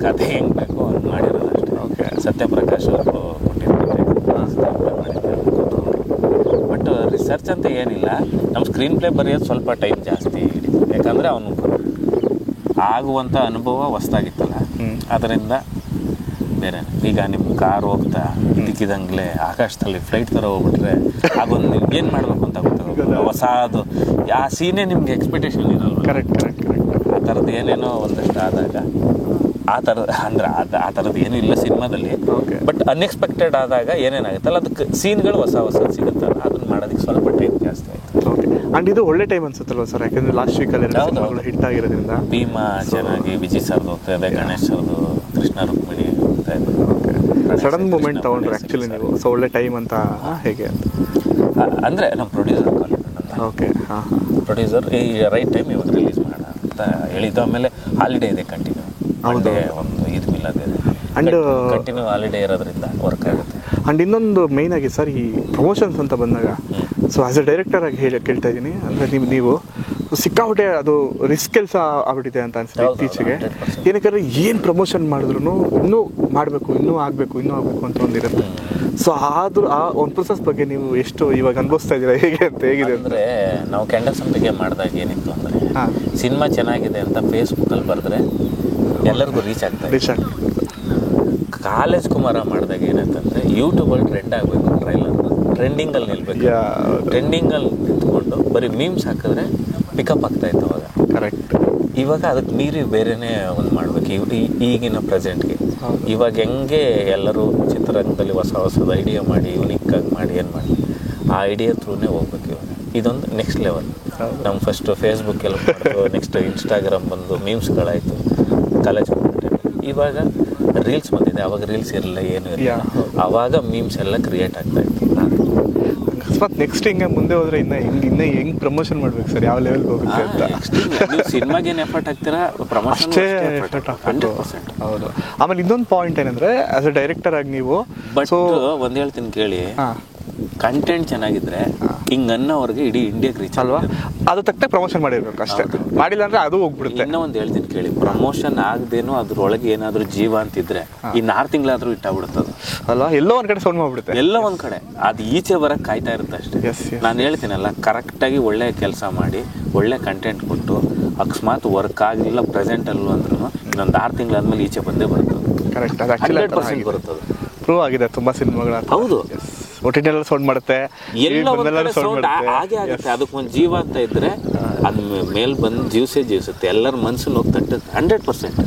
ಕತೆ ಹೆಂಗೆ ಬೇಕು ಹಂಗೆ ಮಾಡಿರೋದು ಅಷ್ಟೇ. ಓಕೆ. ಸತ್ಯಪ್ರಕಾಶ್ ಅವರು ಕೊಟ್ಟಿರ್ತಾರೆ, ಬಟ್ ರಿಸರ್ಚ್ ಅಂತ ಏನಿಲ್ಲ. ನಮ್ಮ ಸ್ಕ್ರೀನ್ ಪ್ಲೇ ಬರೆಯೋದು ಸ್ವಲ್ಪ ಟೈಮ್ ಜಾಸ್ತಿ ಹಿಡಿತು, ಯಾಕಂದರೆ ಅವನು ಆಗುವಂಥ ಅನುಭವ ಹೊಸ್ದಾಗಿತ್ತಲ್ಲ, ಅದರಿಂದ ಬೇರೆ. ಈಗ ನಿಮ್ಮ ಕಾರ್ ಹೋಗ್ತಾ ದಿಕ್ಕಿದಂಗ್ಲೆ ಆಕಾಶದಲ್ಲಿ ಫ್ಲೈಟ್ ಥರ ಹೋಗ್ಬಿಟ್ರೆ ಆಗೊಂದು ನೀವು ಏನು ಮಾಡಬೇಕು ಅಂತ ಗೊತ್ತಾಗ ಹೊಸದು ಆ ಸೀನೇ ನಿಮ್ಗೆ ಎಕ್ಸ್ಪೆಕ್ಟೇಷನ್ ಇರಲ್ಲ. ಕರೆಕ್ಟ್. ಆ ಥರದ್ದು ಏನೇನೋ ಒಂದಷ್ಟು ಆದಾಗ ಆ ಥರದ ಅಂದರೆ ಆ ಥರದ್ದು ಏನೂ ಇಲ್ಲ ಸಿನಿಮಾದಲ್ಲಿ. ಬಟ್ ಅನ್ಎಕ್ಸ್ಪೆಕ್ಟೆಡ್ ಆದಾಗ ಏನೇನಾಗುತ್ತಲ್ಲ, ಅದಕ್ಕೆ ಸೀನ್ಗಳು ಹೊಸ ಸಿಗುತ್ತಲ್ಲ, ಅದನ್ನ ಮಾಡೋದಕ್ಕೆ ಸ್ವಲ್ಪ ಟೈಮ್ ಜಾಸ್ತಿ ಆಯಿತು. ಓಕೆ. ಆ್ಯಂಡ್ ಇದು ಒಳ್ಳೆ ಟೈಮ್ ಅನ್ಸುತ್ತಲ್ವ ಸರ್? ಯಾಕಂದರೆ ಲಾಸ್ಟ್ ವೀಕಲ್ಲಿ ಹಿಟ್ ಆಗಿರೋದ್ರಿಂದ. ಭೀಮಾ ಚೆನ್ನಾಗಿ, ವಿಜಯ್ ಸರ್ದು ಹೋಗ್ತಾ ಇದೆ, ಗಣೇಶ್ ಸರ್ದು, ಕೃಷ್ಣ ರುಕ್ಮಿಣಿ ಹೋಗ್ತಾ ಇದೆ. ಸಡನ್ ಮೂಮೆಂಟ್ ತೊಗೊಂಡ್ರೆ ಆ್ಯಕ್ಚುಲಿ ನೀವು, ಸೊ ಒಳ್ಳೆ ಟೈಮ್ ಅಂತ ಹೇಗೆ ಅಂತ ಅಂದರೆ ನಮ್ಮ ಪ್ರೊಡ್ಯೂಸರ್ ಕಾಲ್. ಓಕೆ. ಪ್ರೊಡ್ಯೂಸರ್ ಈ ರೈಟ್ ಟೈಮ್ ಇವಾಗ ರಿಲೀಸ್ ಮಾಡೋಣ ಅಂತ ಹೇಳಿದ್ದು. ಆಮೇಲೆ ಹಾಲಿಡೇ ಇದೆ ಕಂಟಿನ್ಯೂ, ಒಂದು ಇದು ಮಿಲ್ಲದೆ ಅಂಡ್ ಕಂಟಿನ್ಯೂ ಹಾಲಿಡೇ ಇರೋದ್ರಿಂದ ವರ್ಕ್ ಆಗುತ್ತೆ. ಆ್ಯಂಡ್ ಇನ್ನೊಂದು ಮೇಯ್ನ್ ಆಗಿ ಸರ್, ಈ ಪ್ರಮೋಷನ್ಸ್ ಅಂತ ಬಂದಾಗ, ಸೊ ಆ್ಯಸ್ ಎ ಡೈರೆಕ್ಟರ್ ಆಗಿ ಕೇಳ್ತಾ ಇದ್ದೀನಿ, ಅಂದರೆ ನೀವು ಸಿಕ್ಕಾಪಟ್ಟೆ ಅದು ರಿಸ್ಕ್ ಕೆಲಸ ಆಗ್ಬಿಟ್ಟಿದೆ ಅಂತ ಅನ್ಸುತ್ತೆ ಇತ್ತೀಚೆಗೆ. ಏನಕ್ಕೆ ಏನು ಪ್ರಮೋಷನ್ ಮಾಡಿದ್ರು ಇನ್ನೂ ಮಾಡಬೇಕು, ಇನ್ನೂ ಆಗಬೇಕು ಅಂತ ಒಂದಿರುತ್ತೆ. ಸೊ ಆದರೂ ಆ ಒಂದು ಪ್ರೊಸೆಸ್ ಬಗ್ಗೆ ನೀವು ಎಷ್ಟು ಇವಾಗ ಅನುಭವಿಸ್ತಾ ಇದ್ದೀರಾ, ಹೇಗಿದೆ ಅಂದರೆ? ನಾವು ಕೆಂಡಸಂಪಿಗೆ ಮಾಡಿದಾಗ ಏನಿತ್ತು ಅಂದರೆ, ಸಿನಿಮಾ ಚೆನ್ನಾಗಿದೆ ಅಂತ ಫೇಸ್ಬುಕ್ಕಲ್ಲಿ ಬರೆದ್ರೆ ಎಲ್ಲರಿಗೂ ರೀಚ್ ಆಗ್ತದೆ. ಕಾಲೇಜ್ ಕುಮಾರ ಮಾಡಿದಾಗ ಏನಂತಂದರೆ, ಯೂಟ್ಯೂಬಲ್ಲಿ ಟ್ರೆಂಡ್ ಆಗಬೇಕು, ಟ್ರೆಂಡಿಂಗಲ್ಲಿ ನಿಲ್ಬೇಕು. ಟ್ರೆಂಡಿಂಗಲ್ಲಿ ನಿಂತ್ಕೊಂಡು ಬರೀ ಮೀಮ್ಸ್ ಹಾಕಿದ್ರೆ ಪಿಕಪ್ ಆಗ್ತಾಯಿತ್ತು ಅವಾಗ. ಕರೆಕ್ಟ್. ಇವಾಗ ಅದಕ್ಕೆ ಮೀರಿ ಬೇರೆಯೇ ಒಂದು ಮಾಡಬೇಕು ಈಗಿನ ಪ್ರೆಸೆಂಟ್ಗೆ. ಇವಾಗ ಹೆಂಗೆ ಎಲ್ಲರೂ ಚಿತ್ರರಂಗದಲ್ಲಿ ಹೊಸ ಹೊಸದು ಐಡಿಯಾ ಮಾಡಿ ಯುನಿಕ್ಕಾಗಿ ಮಾಡಿ ಏನು ಮಾಡಿ ಆ ಐಡಿಯಾ ಥ್ರೂನೇ ಹೋಗ್ಬೇಕು ಇವಾಗ. ಇದೊಂದು ನೆಕ್ಸ್ಟ್ ಲೆವೆಲ್. ನಮ್ಮ ಫಸ್ಟ್ ಫೇಸ್ಬುಕ್ ಎಲ್ಲ ನೆಕ್ಸ್ಟ್ ಇನ್ಸ್ಟಾಗ್ರಾಮ್ ಬಂದು ಮೀಮ್ಸ್ಗಳಾಯಿತು, ಕಾಲೇಜ್ ಇವಾಗ ರೀಲ್ಸ್ ಬಂದಿದೆ. ಅವಾಗ ರೀಲ್ಸ್ ಇರಲಿಲ್ಲ, ಏನು ಇರಲಿಲ್ಲ. ಆವಾಗ ಮೀಮ್ಸ್ ಎಲ್ಲ ಕ್ರಿಯೇಟ್ ಆಗ್ತಾ ಇತ್ತು. ಅಕಸ್ಮಾತ್ ನೆಕ್ಸ್ಟ್ ಹಿಂಗೆ ಮುಂದೆ ಹೋದ್ರೆ ಇನ್ನೂ ಹೆಂಗೆ ಪ್ರಮೋಷನ್ ಮಾಡ್ಬೇಕು ಸರ್, ಯಾವ ಲೆವೆಲ್ಗೆ ಹೋಗುತ್ತೆ ಅಂತ? ಸಿನಿಮಾಗೇನು ಎಫರ್ಟ್ ಹಾಕ್ತೀರಾ, ಪ್ರಮೋಷನ್ ಅಷ್ಟೇ ಎಫರ್ಟ್ ಹಾಕ್ಬೇಕು. ಹೌದು. ಆಮೇಲೆ ಇನ್ನೊಂದು ಪಾಯಿಂಟ್ ಏನಂದ್ರೆ ಆಸ್ ಎ ಡೈರೆಕ್ಟರ್ ಆಗಿ ನೀವು ಬಟ್ ಒಂದು ಹೇಳ್ತೀನಿ ಕೇಳಿ, ಕಂಟೆಂಟ್ ಚೆನ್ನಾಗಿದ್ರೆ ಹಿಂಗ್ ಅನ್ನೋವ್ರಿಗೆ ಇಡೀ ಇಂಡಿಯಾಗೆ ರೀಚ್ ಅಲ್ವಾ, ಅದು ತಕ್ಕ ಪ್ರಮೋಷನ್ ಮಾಡಿರ್ಬೇಕು ಅಷ್ಟೇ. ಮಾಡಿಲ್ಲ ಅಂದ್ರೆ ಅದು ಹೋಗ್ಬಿಡುತ್ತೆ. ಇನ್ನೂ ಒಂದು ಹೇಳ್ತೀನಿ ಕೇಳಿ, ಪ್ರಮೋಷನ್ ಆಗದೇನೋ ಅದ್ರೊಳಗೆ ಏನಾದ್ರು ಜೀವ ಅಂತಿದ್ರೆ ಇನ್ನು 6 ತಿಂಗಳಾದ್ರೂ ಇಟ್ಟಾಗ್ಬಿಡುತ್ತದು ಅಲ್ವಾ, ಎಲ್ಲೋ ಒಂದ್ ಕಡೆ ಸೌಂಡ್ ಮಾಡ್ಬಿಡುತ್ತೆ, ಎಲ್ಲೋ ಒಂದ್ ಕಡೆ ಅದು ಈಚೆ ಬರಕ್ ಕಾಯ್ತಾ ಇರುತ್ತೆ ಅಷ್ಟೇ. ನಾನು ಹೇಳ್ತೀನಲ್ಲ, ಕರೆಕ್ಟಾಗಿ ಒಳ್ಳೆ ಕೆಲಸ ಮಾಡಿ ಒಳ್ಳೆ ಕಂಟೆಂಟ್ ಕೊಟ್ಟು ಅಕಸ್ಮಾತ್ ವರ್ಕ್ ಆಗಲಿಲ್ಲ ಪ್ರೆಸೆಂಟ್ ಅಲ್ಲೂ ಅಂದ್ರೂ ಇನ್ನೊಂದು 6 ತಿಂಗಳಾದ್ಮೇಲೆ ಈಚೆ ಬಂದೇ ಬರುತ್ತೆ. ಕರೆಕ್ಟ್, ಅದು ಆಕ್ಚುಲಿ ಬರುತ್ತದೆ, ಪ್ರೂವ್ ಆಗಿದೆ ತುಂಬಾ ಸಿನಿಮಾಗಳ. ಹೌದು, OTT ಸೌಂಡ್ ಮಾಡುತ್ತೆ, ಹಾಗೆ ಆಗುತ್ತೆ. ಅದಕ್ಕೊಂದು ಜೀವ ಅಂತ ಇದ್ರೆ ಅದ್ ಮೇಲ್ ಬಂದು ಜೀವಿಸುತ್ತೆ, ಎಲ್ಲರ ಮನ್ಸನ್ನು ಹೋಗಿ ತಟ್ಟುತ್ತೆ 100%.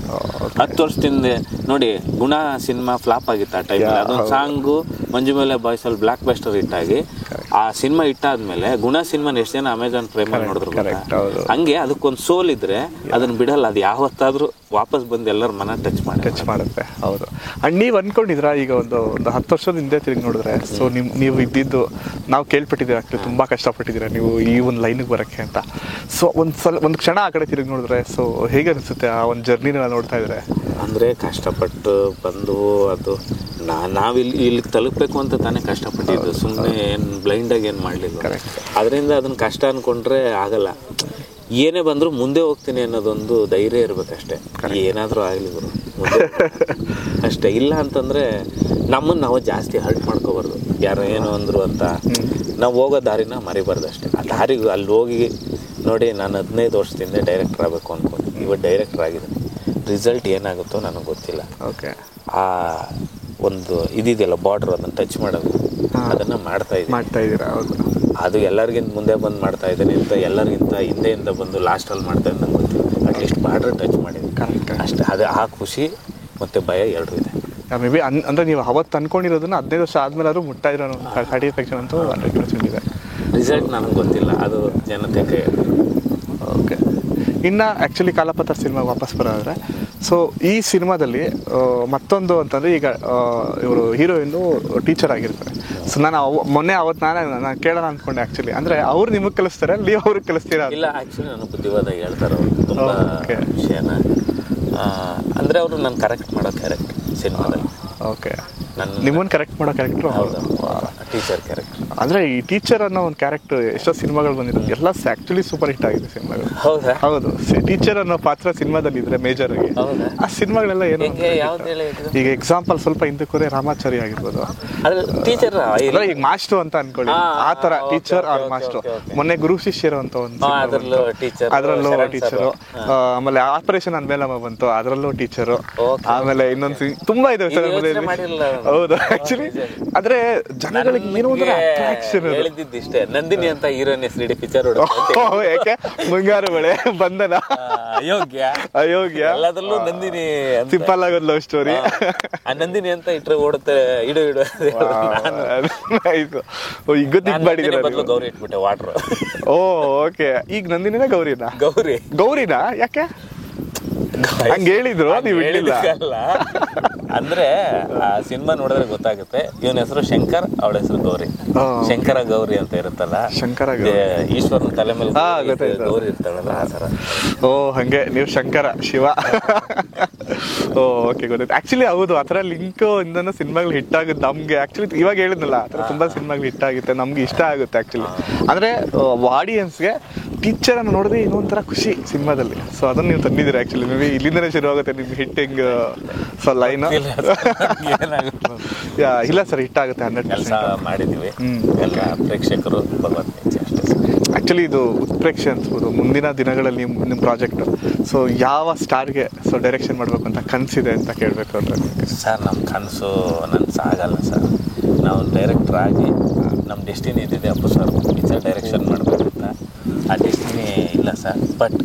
10 ವರ್ಷದಿಂದ ನೋಡಿ, ಗುಣ ಸಿನಿಮಾ ಫ್ಲಾಪ್ ಆಗಿತ್ತು ಆ ಟೈಮಲ್ಲಿ. ಅದೊಂದು ಸಾಂಗು ಮಂಜು ಮೇಲೆ ಬಾಯ್ಸ್ ಅಲ್ಲಿ ಬ್ಲಾಕ್ ಬಸ್ಟರ್ ಹಿಟ್ಟಾಗಿ ಆ ಸಿನಿಮಾ ಇಟ್ಟಾದ್ಮೇಲೆ ಗುಣ ಸಿನಿಮಾನ ಎಷ್ಟು ಜನ ಅಮೆಝಾನ್ ಪ್ರೈಮ್ ಅಲ್ಲಿ ನೋಡಿದ್ರು. ಹಂಗೆ ಅದಕ್ಕೊಂದು ಸೋಲ್ ಇದ್ರೆ ಅದನ್ನ ಬಿಡಲ್ಲ, ಅದು ಯಾವತ್ತಾದ್ರೂ ವಾಪಸ್ ಬಂದು ಎಲ್ಲರ ಮನ ಟಚ್ ಮಾಡುತ್ತೆ. ಹೌದು. ಅಂಡ್ ನೀವು ಅನ್ಕೊಂಡಿದ್ರ ಈಗ ಒಂದು 10 ವರ್ಷದ ಹಿಂದೆ ತಿರುಗಿ ನೋಡಿದ್ರೆ, ಸೊ ನೀವು ಇದ್ದಿದ್ದು ನಾವು ಕೇಳ್ಪಟ್ಟಿದ್ದೀವಿ, ಆಗ್ತದೆ ತುಂಬಾ ಕಷ್ಟಪಟ್ಟಿದ್ದೀರಾ ನೀವು ಈ ಒಂದು ಲೈನ್ಗೆ ಬರಕ್ಕೆ ಅಂತ. ಸೊ ಒಂದು ಕ್ಷಣ ಆ ಕಡೆ ತಿರುಗಿ ನೋಡಿದ್ರೆ ಸೊ ಹೇಗೆ ಅನಿಸುತ್ತೆ ಆ ಒಂದು ಜರ್ನಿನ ನೋಡ್ತಾ ಇದ್ರೆ? ಅಂದ್ರೆ ಕಷ್ಟಪಟ್ಟು ಬಂದು ಅದು ನಾವಿಲ್ಲಿ ತಲುಪಬೇಕು ಅಂತ ತಾನೇ ಕಷ್ಟಪಟ್ಟಿದ್ದು, ಸುಮ್ಮನೆ ಏನು ಬ್ಲೈಂಡಾಗಿ ಏನು ಮಾಡಲಿಲ್ಲ. ಅದರಿಂದ ಅದನ್ನ ಕಷ್ಟ ಅನ್ಕೊಂಡ್ರೆ ಆಗಲ್ಲ. ಏನೇ ಬಂದರೂ ಮುಂದೆ ಹೋಗ್ತೀನಿ ಅನ್ನೋದೊಂದು ಧೈರ್ಯ ಇರ್ಬೇಕಷ್ಟೇ. ಏನಾದರೂ ಆಗಲಿ ಗುರು ಮುಂದೆ ಅಷ್ಟೇ. ಇಲ್ಲ ಅಂತಂದರೆ ನಮ್ಮನ್ನು ನಾವು ಜಾಸ್ತಿ ಹರ್ಟ್ ಮಾಡ್ಕೋಬಾರ್ದು, ಯಾರೋ ಏನೋ ಅಂದರು ಅಂತ ನಾವು ಹೋಗೋ ದಾರಿನ ಮರಿಬಾರ್ದು ಅಷ್ಟೇ. ಆ ದಾರಿಗೆ ಅಲ್ಲಿ ಹೋಗಿ ನೋಡಿ, ನಾನು 15 ವರ್ಷದಿಂದ ಡೈರೆಕ್ಟರ್ ಆಗಬೇಕು ಅಂದ್ಕೊಂಡು ಇವತ್ತು ಡೈರೆಕ್ಟರ್ ಆಗಿದ್ದೀನಿ. ರಿಸಲ್ಟ್ ಏನಾಗುತ್ತೋ ನನಗೆ ಗೊತ್ತಿಲ್ಲ. ಓಕೆ, ಆ ಒಂದು ಇದಿದೆಯಲ್ಲ ಬಾರ್ಡರ್, ಅದನ್ನು ಟಚ್ ಮಾಡೋದು, ಅದನ್ನು ಮಾಡ್ತಾ ಇದ್ದೀರಾ. ಹೌದು, ಅದು ಎಲ್ಲರಿಗಿಂತ ಮುಂದೆ ಬಂದು ಮಾಡ್ತಾ ಇದ್ದೇನೆ ಅಂತ ಎಲ್ಲರಿಗಿಂತ ಹಿಂದೆಯಿಂದ ಬಂದು ಲಾಸ್ಟಲ್ಲಿ ಮಾಡ್ತಾ ಇದ್ದಂಗೆ ಗೊತ್ತಿಲ್ಲ. ಅಟ್ಲೀಸ್ಟ್ ಬಾರ್ಡರ್ ಟಚ್ ಮಾಡಿದ್ದೀನಿ ಅಷ್ಟೇ. ಅದು ಆ ಖುಷಿ ಮತ್ತು ಭಯ ಎರಡೂ ಇದೆ. ಮೇ ಬಿ ಅಂದರೆ ನೀವು ಅವತ್ತು ಅನ್ಕೊಂಡಿರೋದನ್ನ 15 ವರ್ಷ ಆದಮೇಲೆ ಮುಟ್ತಾ ಇರೋ ಸ್ಯಾಟಿಸ್ಫ್ಯಾಕ್ಷನ್ ಅಂತೂ 100% ಇದೆ. ರಿಸಲ್ಟ್ ನನಗೆ ಗೊತ್ತಿಲ್ಲ, ಅದು ಜನತೆ ಕೈ. ಓಕೆ, ಇನ್ನು ಆ್ಯಕ್ಚುಲಿ ಕಾಲಪತ್ರ ಸಿನಿಮಾಗೆ ವಾಪಸ್ ಬರೋದ್ರೆ, ಸೊ ಈ ಸಿನಿಮಾದಲ್ಲಿ ಮತ್ತೊಂದು ಅಂತಂದರೆ ಈಗ ಇವರು ಹೀರೋಯಿನ್ನು ಟೀಚರ್ ಆಗಿರ್ತಾರೆ. ಸೊ ನಾನು ಅವತ್ತು ನಾನು ಕೇಳೋಣ ಅಂದ್ಕೊಂಡೆ ಆ್ಯಕ್ಚುಲಿ, ಅಂದರೆ ಅವ್ರು ನಿಮಗೆ ಕಲಿಸ್ತಾರೆ, ನೀವು ಅವ್ರಿಗೆ ಕಲಿಸ್ತೀರಾ? ಇಲ್ಲ, ಆ್ಯಕ್ಚುಲಿ ನಾನು ಬುದ್ಧಿವಾದ ಹೇಳ್ತಾರೆ ಅವರು ತುಂಬ ವಿಷಯನ. ಅಂದರೆ ಅವರು ನಾನು ಕರೆಕ್ಟ್ ಮಾಡೋ ಕ್ಯಾರೆಕ್ಟರ್ ಸಿನಿಮಾದಲ್ಲಿ. ಓಕೆ, ನಿಮ್ಮನ್ನು ಕರೆಕ್ಟ್ ಮಾಡೋ ಕ್ಯಾರೆಕ್ಟ್ರು? ಹೌದು, ಟೀಚರ್ ಕ್ಯಾರೆಕ್ಟರ್. ಅಂದರೆ ಈ ಟೀಚರ್ ಅನ್ನೋ ಒಂದು ಕ್ಯಾರೆಕ್ಟರ್ ಎಷ್ಟೋ ಸಿನಿಮಾಗಳು ಬಂದಿರೋದು ಎಲ್ಲ ಆ್ಯಕ್ಚುಲಿ ಸೂಪರ್ ಹಿಟ್ ಆಗಿದೆ ಸಿನಿಮಾಗಳು. ಹೌದಾ? ಹೌದು, ಟೀಚರ್ ಅನ್ನೋ ಪಾತ್ರ ಸಿನಿಮಾದಲ್ಲಿ ಇದ್ರೆ ಮೇಜರ್ ಆಗಿ ಆ ಸಿನಿಮಾಗಳೆಲ್ಲ ಏನು, ಈಗ ಎಕ್ಸಾಂಪಲ್ ಸ್ವಲ್ಪ ಹಿಂದಕ್ಕೆ ರಾಮಾಚಾರಿ ಆಗಿರ್ಬೋದು, ಟೀಚರ್ ಈಗ ಮಾಸ್ಟ್ರು ಅಂತ ಅನ್ಕೊಳ್ಳಿ, ಆ ಥರ ಟೀಚರ್ ಆರ್ ಮಾಸ್ಟ್ರು. ಮೊನ್ನೆ ಗುರು ಶಿಷ್ಯರು ಅಂತ ಒಂದು ಅದರಲ್ಲೂ ಟೀಚರು, ಆಮೇಲೆ ಆಪರೇಷನ್ ಅಂದ್ಮೇಲೆ ಬಂತು, ಅದರಲ್ಲೂ ಟೀಚರು, ಆಮೇಲೆ ಇನ್ನೊಂದು ತುಂಬಾ ಇದೆ. ಹೌದು, ಆಕ್ಚುಲಿ ಆದ್ರೆ ಜನಗಳಿಗೆ ಏನೋ ಒಂಥರ ಅಟ್ರಾಕ್ಷನ್. ಹೇಳಿದ್ದಿಷ್ಟೇ, ನಂದಿನಿ ಅಂತ ಹೀರೋಯಿನ್ ಹೆಸರಿಡಿ ಪಿಕ್ಚರ್ ಯಾಕೆ ಮುಂಗಾರು ಮಳೆ ಬಂಧನ ಅಯೋಗ್ಯ ಎಲ್ಲದರಲ್ಲೂ ನಂದಿನಿ ಸಿಂಪಲ್ ಆಗೋದು ಲವ್ ಸ್ಟೋರಿ. ಆ ನಂದಿನಿ ಅಂತ ಇಟ್ರೆ ಓಡುತ್ತೆ, ಇಡು ಈಗ ಗೊತ್ತಿದ್ ಮಾಡಿದ್ರೆ ಗೌರಿ ಇಟ್ಬಿಟ್ಟೆ ವಾಟ್ರು. ಓ ಓಕೆ, ಈಗ ನಂದಿನಿನ ಗೌರಿನಾ ಯಾಕೆ ಹಂಗ ಹೇಳಿದ್ರು? ನೀವು ಹೇಳಿಲ್ಲ ಅಂದ್ರೆ ಆ ಸಿನಿಮಾ ನೋಡಿದ್ರೆ ಗೊತ್ತಾಗುತ್ತೆ. ಇವನ ಹೆಸರು ಶಂಕರ್, ಅವಳ ಹೆಸರು ಗೌರಿ. ಶಂಕರ ಗೌರಿ ಅಂತ ಇರುತ್ತಲ್ಲ, ಶಂಕರ ಈಶ್ವರನ ತಲೆ ಮೇಲೆ ಗೌರಿ ಇರ್ತಾಳಲ್ಲ ಆ ತರ. ಓ ಹಂಗೆ, ನೀವು ಶಂಕರ ಶಿವ. ಓ ಓಕೆ, ಗೊತ್ತಾಯ್ತು. ಆಕ್ಚುಲಿ ಹೌದು, ಆ ಥರ ಲಿಂಕ್ ಇಂದನೂ ಸಿನಿಮಾಗಳು ಹಿಟ್ ಆಗುತ್ತೆ ನಮ್ಗೆ. ಆಕ್ಚುಲಿ ಇವಾಗ ಹೇಳಿದ್ನಲ್ಲ, ಆ ಥರ ತುಂಬಾ ಸಿನಿಮಾಗಳು ಹಿಟ್ ಆಗುತ್ತೆ, ನಮ್ಗೆ ಇಷ್ಟ ಆಗುತ್ತೆ ಆಕ್ಚುಲಿ. ಅಂದ್ರೆ ಆಡಿಯನ್ಸ್ಗೆ ಟೀಚರ್ ಅನ್ನು ನೋಡಿದ್ರೆ ಇನ್ನೊಂಥರ ಖುಷಿ ಸಿನಿಮಾದಲ್ಲಿ. ಸೊ ಅದನ್ನ ನೀವು ತಂದಿದ್ದೀರಾ ಆಕ್ಚುಲಿ. ಮೇ ಬಿ ಇಲ್ಲಿಂದನೇ ಶುರು ಆಗುತ್ತೆ ನಿಮ್ಗೆ ಹಿಟ್ಟಿಂಗ್ ಸೊ ಲೈನ್. ಇಲ್ಲ ಸರ್, ಹಿಟ್ ಆಗುತ್ತೆ 100% ಮಾಡಿದೀವಿ. ಎಲ್ಲ ಪ್ರೇಕ್ಷಕರು ಆಕ್ಚುಲಿ ಇದು ಉತ್ಪ್ರೇಕ್ಷೆ ಅನ್ಸ್ಬೋದು ಮುಂದಿನ ದಿನಗಳಲ್ಲಿ ನಿಮ್ಮ ಪ್ರಾಜೆಕ್ಟ್. ಸೊ ಯಾವ ಸ್ಟಾರ್ಗೆ ಸೊ ಡೈರೆಕ್ಷನ್ ಮಾಡ್ಬೇಕು ಅಂತ ಕನಸಿದೆ ಅಂತ ಕೇಳಬೇಕು ಅಂದ್ರೆ? ಸರ್, ನಮ್ಮ ಕನಸು ಆಗಲ್ಲ ಸರ್. ನಾವು ಡೈರೆಕ್ಟರ್ ಆಗಿ ನಮ್ಮ ಡೆಸ್ಟಿನಿ ಇದ್ದಿದೆ ಅಪ್ಪು ಸರ್ ಪಿಕ್ಚರ್ ಡೈರೆಕ್ಷನ್ ಮಾಡಬೇಕಂತ. ಆ ಡೆಸ್ಟಿನಿ ಇಲ್ಲ ಸರ್. ಬಟ್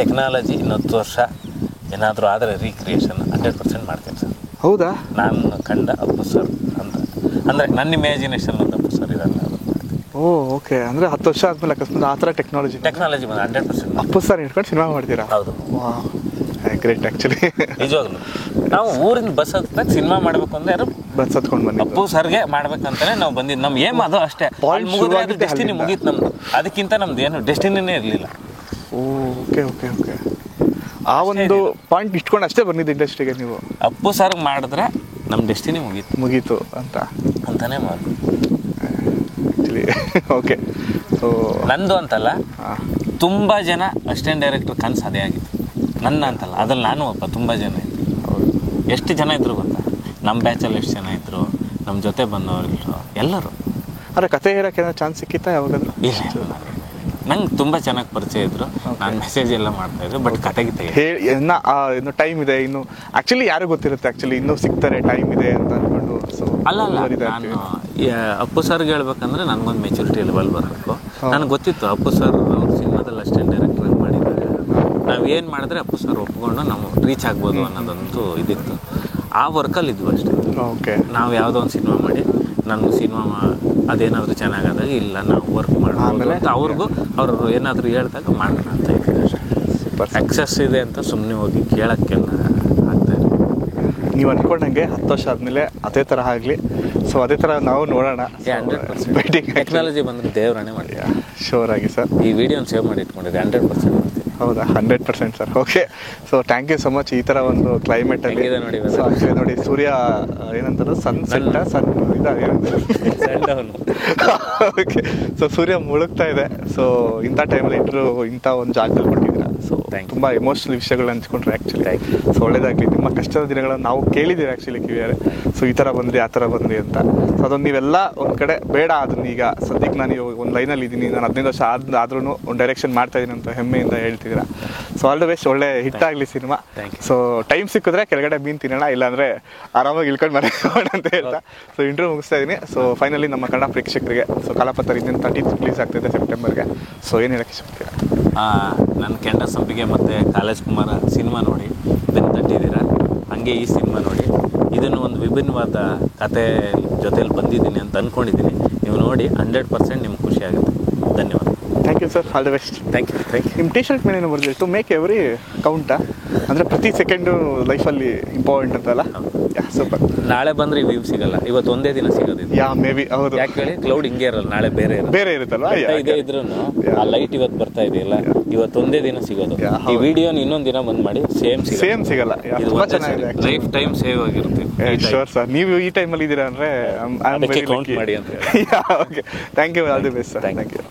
ಟೆಕ್ನಾಲಜಿ ಇನ್ನೊಂದು ವರ್ಷ ಏನಾದರೂ ಆದರೆ ರೀಕ್ರಿಯೇಷನ್ 100% ಮಾಡ್ತೀನಿ ಸರ್. ಹೌದಾ? ನಾನು ಕಂಡ ಅಪ್ಪು ಸರ್ ಅಂತ, ಅಂದರೆ ನನ್ನ ಇಮ್ಯಾಜಿನೇಷನ್ ಒಂದು ಅಪ್ಪು ಸರ್ ಇದಲ್ಲ. ಓ ಓಕೆ, ಅಂದರೆ 10 ವರ್ಷ ಆದಮೇಲೆ ಅಕಸ್ಮಾತ್ ಆ ಥರ ಟೆಕ್ನಾಲಜಿ ಬಂದು 100% ಅಪ್ಪು ಸರ್ ಇಟ್ಕೊಂಡು ಸಿನಿಮಾ ಮಾಡ್ತೀರಾ? ಹೌದು. ವಾ ಗ್ರೇಟ್ ಆ್ಯಕ್ಚುಲಿ. ನಿಜವಾಗ್ಲು ನಾವು ಊರಿಂದ ಬಸ್ ಹತ್ತಾಗ ಸಿನಿಮಾ ಮಾಡಬೇಕು ಅಂದ್ರೆ ಯಾರು ಬಸ್ ಹತ್ಕೊಂಡು ಬನ್ನಿ. ಅಪ್ಪು ಸರ್ಗೆ ಮಾಡ್ಬೇಕಂತಾನೆ ನಾವು ಬಂದಿದ್ದು. ನಮ್ಗೆ ಏಮ್ ಅದು ಅಷ್ಟೇ, ಡೆಸ್ಟಿನಿ ಮುಗೀತು ನಮ್ದು. ಅದಕ್ಕಿಂತ ನಮ್ದು ಏನು ಡೆಸ್ಟಿನಿನೇ ಇರಲಿಲ್ಲ. ಓಕೆ ಓಕೆ ಓಕೆ, ಆ ಒಂದು ಪಾಯಿಂಟ್ ಇಟ್ಕೊಂಡು ಅಷ್ಟೇ ಬಂದಿದ್ದು ಇಂಡಸ್ಟ್ರಿಗೆ ನೀವು. ಅಪ್ಪು ಸರ್ ಮಾಡಿದ್ರೆ ನಮ್ಮ ಡೆಸ್ಟಿನಿ ಮುಗೀತು ಅಂತಾನೆ ಮಾಡಿ ಆ್ಯಕ್ಚುಲಿ. ಓಕೆ, ಸೊ ನಂದು ಅಂತಲ್ಲ, ತುಂಬ ಜನ ಅಸಿಸ್ಟೆಂಟ್ ಡೈರೆಕ್ಟರ್ ಕನಸು ಅದೇ ಆಗಿತ್ತು. ನನ್ನ ಅಂತಲ್ಲ, ಅದ್ರಲ್ಲಿ ನಾನು ಒಬ್ಬ. ತುಂಬ ಜನ ಇದ್ರು. ಎಷ್ಟು ಜನ ಇದ್ರು ಗೊತ್ತಾ? ನಮ್ಮ ಬ್ಯಾಚಲ್ಲಿ ಎಷ್ಟು ಜನ ಇದ್ರು, ನಮ್ಮ ಜೊತೆ ಬಂದವರು ಎಲ್ಲರೂ. ಆದರೆ ಕತೆ ಹೇಳೋಕೆ ಏನೋ ಚಾನ್ಸ್ ಸಿಕ್ಕಿತ್ತಾ ಯಾವಾಗಾದ್ರೂ? ಇಲ್ಲ, ನಂಗೆ ತುಂಬ ಚೆನ್ನಾಗಿ ಪರಿಚಯ ಇದ್ರು. ನಾನು ಮೆಸೇಜ್ ಎಲ್ಲ ಮಾಡ್ತಾ ಇದ್ರು, ಬಟ್ ಕತೆಗೆ ಹೇಳಿ ಇನ್ನು ಟೈಮ್ ಇದೆ, ಇನ್ನು ಆ್ಯಕ್ಚುಲಿ ಯಾರು ಗೊತ್ತಿರುತ್ತೆ ಆ್ಯಕ್ಚುಲಿ ಇನ್ನೂ ಸಿಗ್ತಾರೆ, ಟೈಮ್ ಇದೆ ಅಂತ ಅಂದ್ಕೊಂಡು. ಸೊ ಅಲ್ಲ, ನಾನು ಅಪ್ಪು ಸರ್ಗೆ ಹೇಳ್ಬೇಕಂದ್ರೆ ನನಗೊಂದು ಮೆಚುರಿಟಿ ಲೆವೆಲ್ ಬರಬೇಕು. ನನಗೆ ಗೊತ್ತಿತ್ತು ಅಪ್ಪು ಸರ್ ಅವ್ರ ಸಿನಿಮಾದಲ್ಲಿ ಅಸಿಸ್ಟೆಂಟ್ ಡೈರೆಕ್ಟರ್ ಮಾಡಿದ್ದಾರೆ, ನಾವು ಏನು ಮಾಡಿದ್ರೆ ಅಪ್ಪು ಸರ್ ಒಪ್ಕೊಂಡು ನಾವು ರೀಚ್ ಆಗ್ಬೋದು ಅನ್ನೋದೊಂದು ಇದಿತ್ತು. ಆ ವರ್ಕಲ್ಲಿ ಇದ್ವು ಅಷ್ಟೇ. ಓಕೆ, ನಾವು ಯಾವುದೋ ಒಂದು ಸಿನಿಮಾ ಮಾಡಿ ನನ್ನ ಸಿನಿಮಾ ಅದೇನಾದರೂ ಚೆನ್ನಾಗಾದಾಗ ಇಲ್ಲ ನಾವು ವರ್ಕ್ ಮಾಡೋದು ಅಂತ ಅವ್ರಿಗೂ ಅವರು ಏನಾದರೂ ಹೇಳ್ದಾಗ ಮಾಡೋಣ ಅಂತ ಇದ್ದೀವಿ. ಸಕ್ಸಸ್ ಇದೆ ಅಂತ ಸುಮ್ಮನೆ ಹೋಗಿ ಕೇಳೋಕ್ಕೆಲ್ಲ ಆಗ್ತಾಯಿದೆ. ನೀವು ಅಂದ್ಕೊಂಡಂಗೆ 10 ವರ್ಷ ಆದಮೇಲೆ ಅದೇ ಥರ ಆಗಲಿ. ಸೊ ಅದೇ ಥರ ನಾವು ನೋಡೋಣ. 100% ಟೆಕ್ನಾಲಜಿ ಬಂದರೆ ದೇವರಣೆ ಮಾಡಿ. ಶೋರ್ ಆಗಿ ಸರ್, ಈ ವಿಡಿಯೋನ ಸೇವ್ ಮಾಡಿ ಇಟ್ಕೊಂಡಿದ್ದೆ. 100% ಮಾಡ್ತೀವಿ. ಹೌದಾ? 100% sir. Okay, so thank you so much. ಈ ಥರ ಒಂದು ಕ್ಲೈಮೇಟಲ್ಲಿ ನೋಡಿ ಸೂರ್ಯ ಏನಂತಾರೆ ಓಕೆ, ಸೊ ಸೂರ್ಯ ಮುಳುಗ್ತಾ ಇದೆ. ಸೊ ಇಂಥ ಟೈಮಲ್ಲಿ ಇಂಥ ಒಂದು ಜಾಗದಲ್ಲಿ ಕೊಟ್ಟಿದ್ದೀರಾ. ಸೊ ತುಂಬ ಎಮೋಷ್ನಲ್ ವಿಷಯಗಳು ಹಂಚ್ಕೊಂಡ್ರೆ ಆ್ಯಕ್ಚುಲಿ. ಸೊ ಒಳ್ಳೇದಾಗಲಿ. ನಿಮ್ಮ ಕಷ್ಟದ ದಿನಗಳನ್ನು ನಾವು ಕೇಳಿದ್ದೀವಿ ಆ್ಯಕ್ಚುಲಿ ಕಿವಿಯಾರೆ. ಸೊ ಈ ಥರ ಬಂದ್ರಿ, ಆ ಥರ ಬಂದ್ರಿ ಅಂತ. ಸೊ ಅದನ್ನು ನೀವೆಲ್ಲ ಒಂದು ಕಡೆ ಬೇಡ, ಅದನ್ನ ಈಗ ಸದ್ಯಕ್ಕೆ ನಾನು ಒಂದು ಲೈನಲ್ಲಿ ಇದ್ದೀನಿ, ನಾನು 15 ವರ್ಷ ಆದ್ರೂ ಒಂದು ಡೈರೆಕ್ಷನ್ ಮಾಡ್ತಾ ಇದ್ದೀನಿ ಅಂತ ಹೆಮ್ಮೆಯಿಂದ ಹೇಳ್ತಿದ್ದೀರಾ. ಸೊ ಆಲ್ ದ ಬೆಸ್ಟ್, ಒಳ್ಳೆ ಹಿಟ್ ಆಗಲಿ ಸಿನಿಮಾ. ಸೊ ಟೈಮ್ ಸಿಕ್ಕಿದ್ರೆ ಕೆಳಗಡೆ ಮೀನು ತಿನ್ನೋಣ, ಇಲ್ಲಾಂದರೆ ಆರಾಮಾಗಿ ಇಳ್ಕೊಂಡು ಮನೆ ಅಂತ ಹೇಳ್ತಾ ಸೊ ಇಂಟರ್ವ್ಯೂ ಮುಗಿಸ್ತಾ ಇದ್ದೀನಿ. ಸೊ ಫೈನಲಿ ನಮ್ಮ ಕನ್ನಡ ಪ್ರೇಕ್ಷಕರಿಗೆ ಸೊ ಕಾಲಾಪತ್ರ ಇನ್ನೇನು 30th ರಿಲೀಸ್ ಆಗ್ತಿದೆ ಸೆಪ್ಟೆಂಬರ್ಗೆ. ಸೊ ಏನು ಹೇಳಕ್ಕೆ ಇಷ್ಟಪಡ್ತೀರಾ? ನನ್ನ ಕೆಂಡ ಸಂಪಿಗೆ ಮತ್ತು ಕಾಲೇಜ್ ಕುಮಾರ ಸಿನಿಮಾ ನೋಡಿ ಬೆನ್ನು ತಟ್ಟಿದ್ದೀರಾ. ಹಾಗೆ ಈ ಸಿನಿಮಾ ನೋಡಿ, ಇದನ್ನು ಒಂದು ವಿಭಿನ್ನವಾದ ಕತೆ ಜೊತೆಯಲ್ಲಿ ಬಂದಿದ್ದೀನಿ ಅಂತ ಅಂದ್ಕೊಂಡಿದ್ದೀನಿ. ನೀವು ನೋಡಿ 100% ನಿಮ್ಗೆ ಖುಷಿ ಆಗುತ್ತೆ. ಧನ್ಯವಾದ. Thank you sir, all the best. Thank you. ನಿಮ್ಮ ಟಿ ಶರ್ಟ್ ಮೇಲೆ ಏನು ಬರಲಿ ಟು ಮೇಕ್ ಎವ್ರಿ ಕೌಂಟಾ, ಅಂದರೆ ಪ್ರತಿ ಸೆಕೆಂಡು ಲೈಫಲ್ಲಿ ಇಂಪಾರ್ಟೆಂಟ್ ಅಂತಲ್ಲ? ಸೂಪರ್. ನಾಳೆ ಬಂದರೆ ವ್ಯೂ ಸಿಗಲ್ಲ, ಇವತ್ತು ಒಂದೇ ದಿನ ಸಿಗೋದಿದೆ. ಮೇ ಬಿ ಹೌದು. ಯಾಕೆ ಹೇಳಿ, ಕ್ಲೌಡ್ ಹಿಂಗೆ ಇರಲ್ಲ, ನಾಳೆ ಬೇರೆ ಇರುತ್ತಲ್ವಾ? ಇದೇ ಇದ್ರೂ ಆ ಲೈಟ್ ಇವತ್ತು ಬರ್ತಾ ಇದೆಯಲ್ಲ, ಇವತ್ತು ಒಂದೇ ದಿನ ಸಿಗೋದು. ಈ ವಿಡಿಯೋನ ಇನ್ನೊಂದು ದಿನ ಬಂದ್ ಮಾಡಿ ಸೇಮ್ ಸಿಗಲ್ಲ. ಲೈಫ್ ಟೈಮ್ ಸೇವ್ ಆಗಿರುತ್ತೆ. ಶೋರ್ ಸರ್, ನೀವು ಈ ಟೈಮಲ್ಲಿ ಇದ್ದೀರಾ ಅಂದರೆ ಕೌಂಟ್ ಮಾಡಿ ಅಂತ. Okay, thank you, all the best sir. Thank you.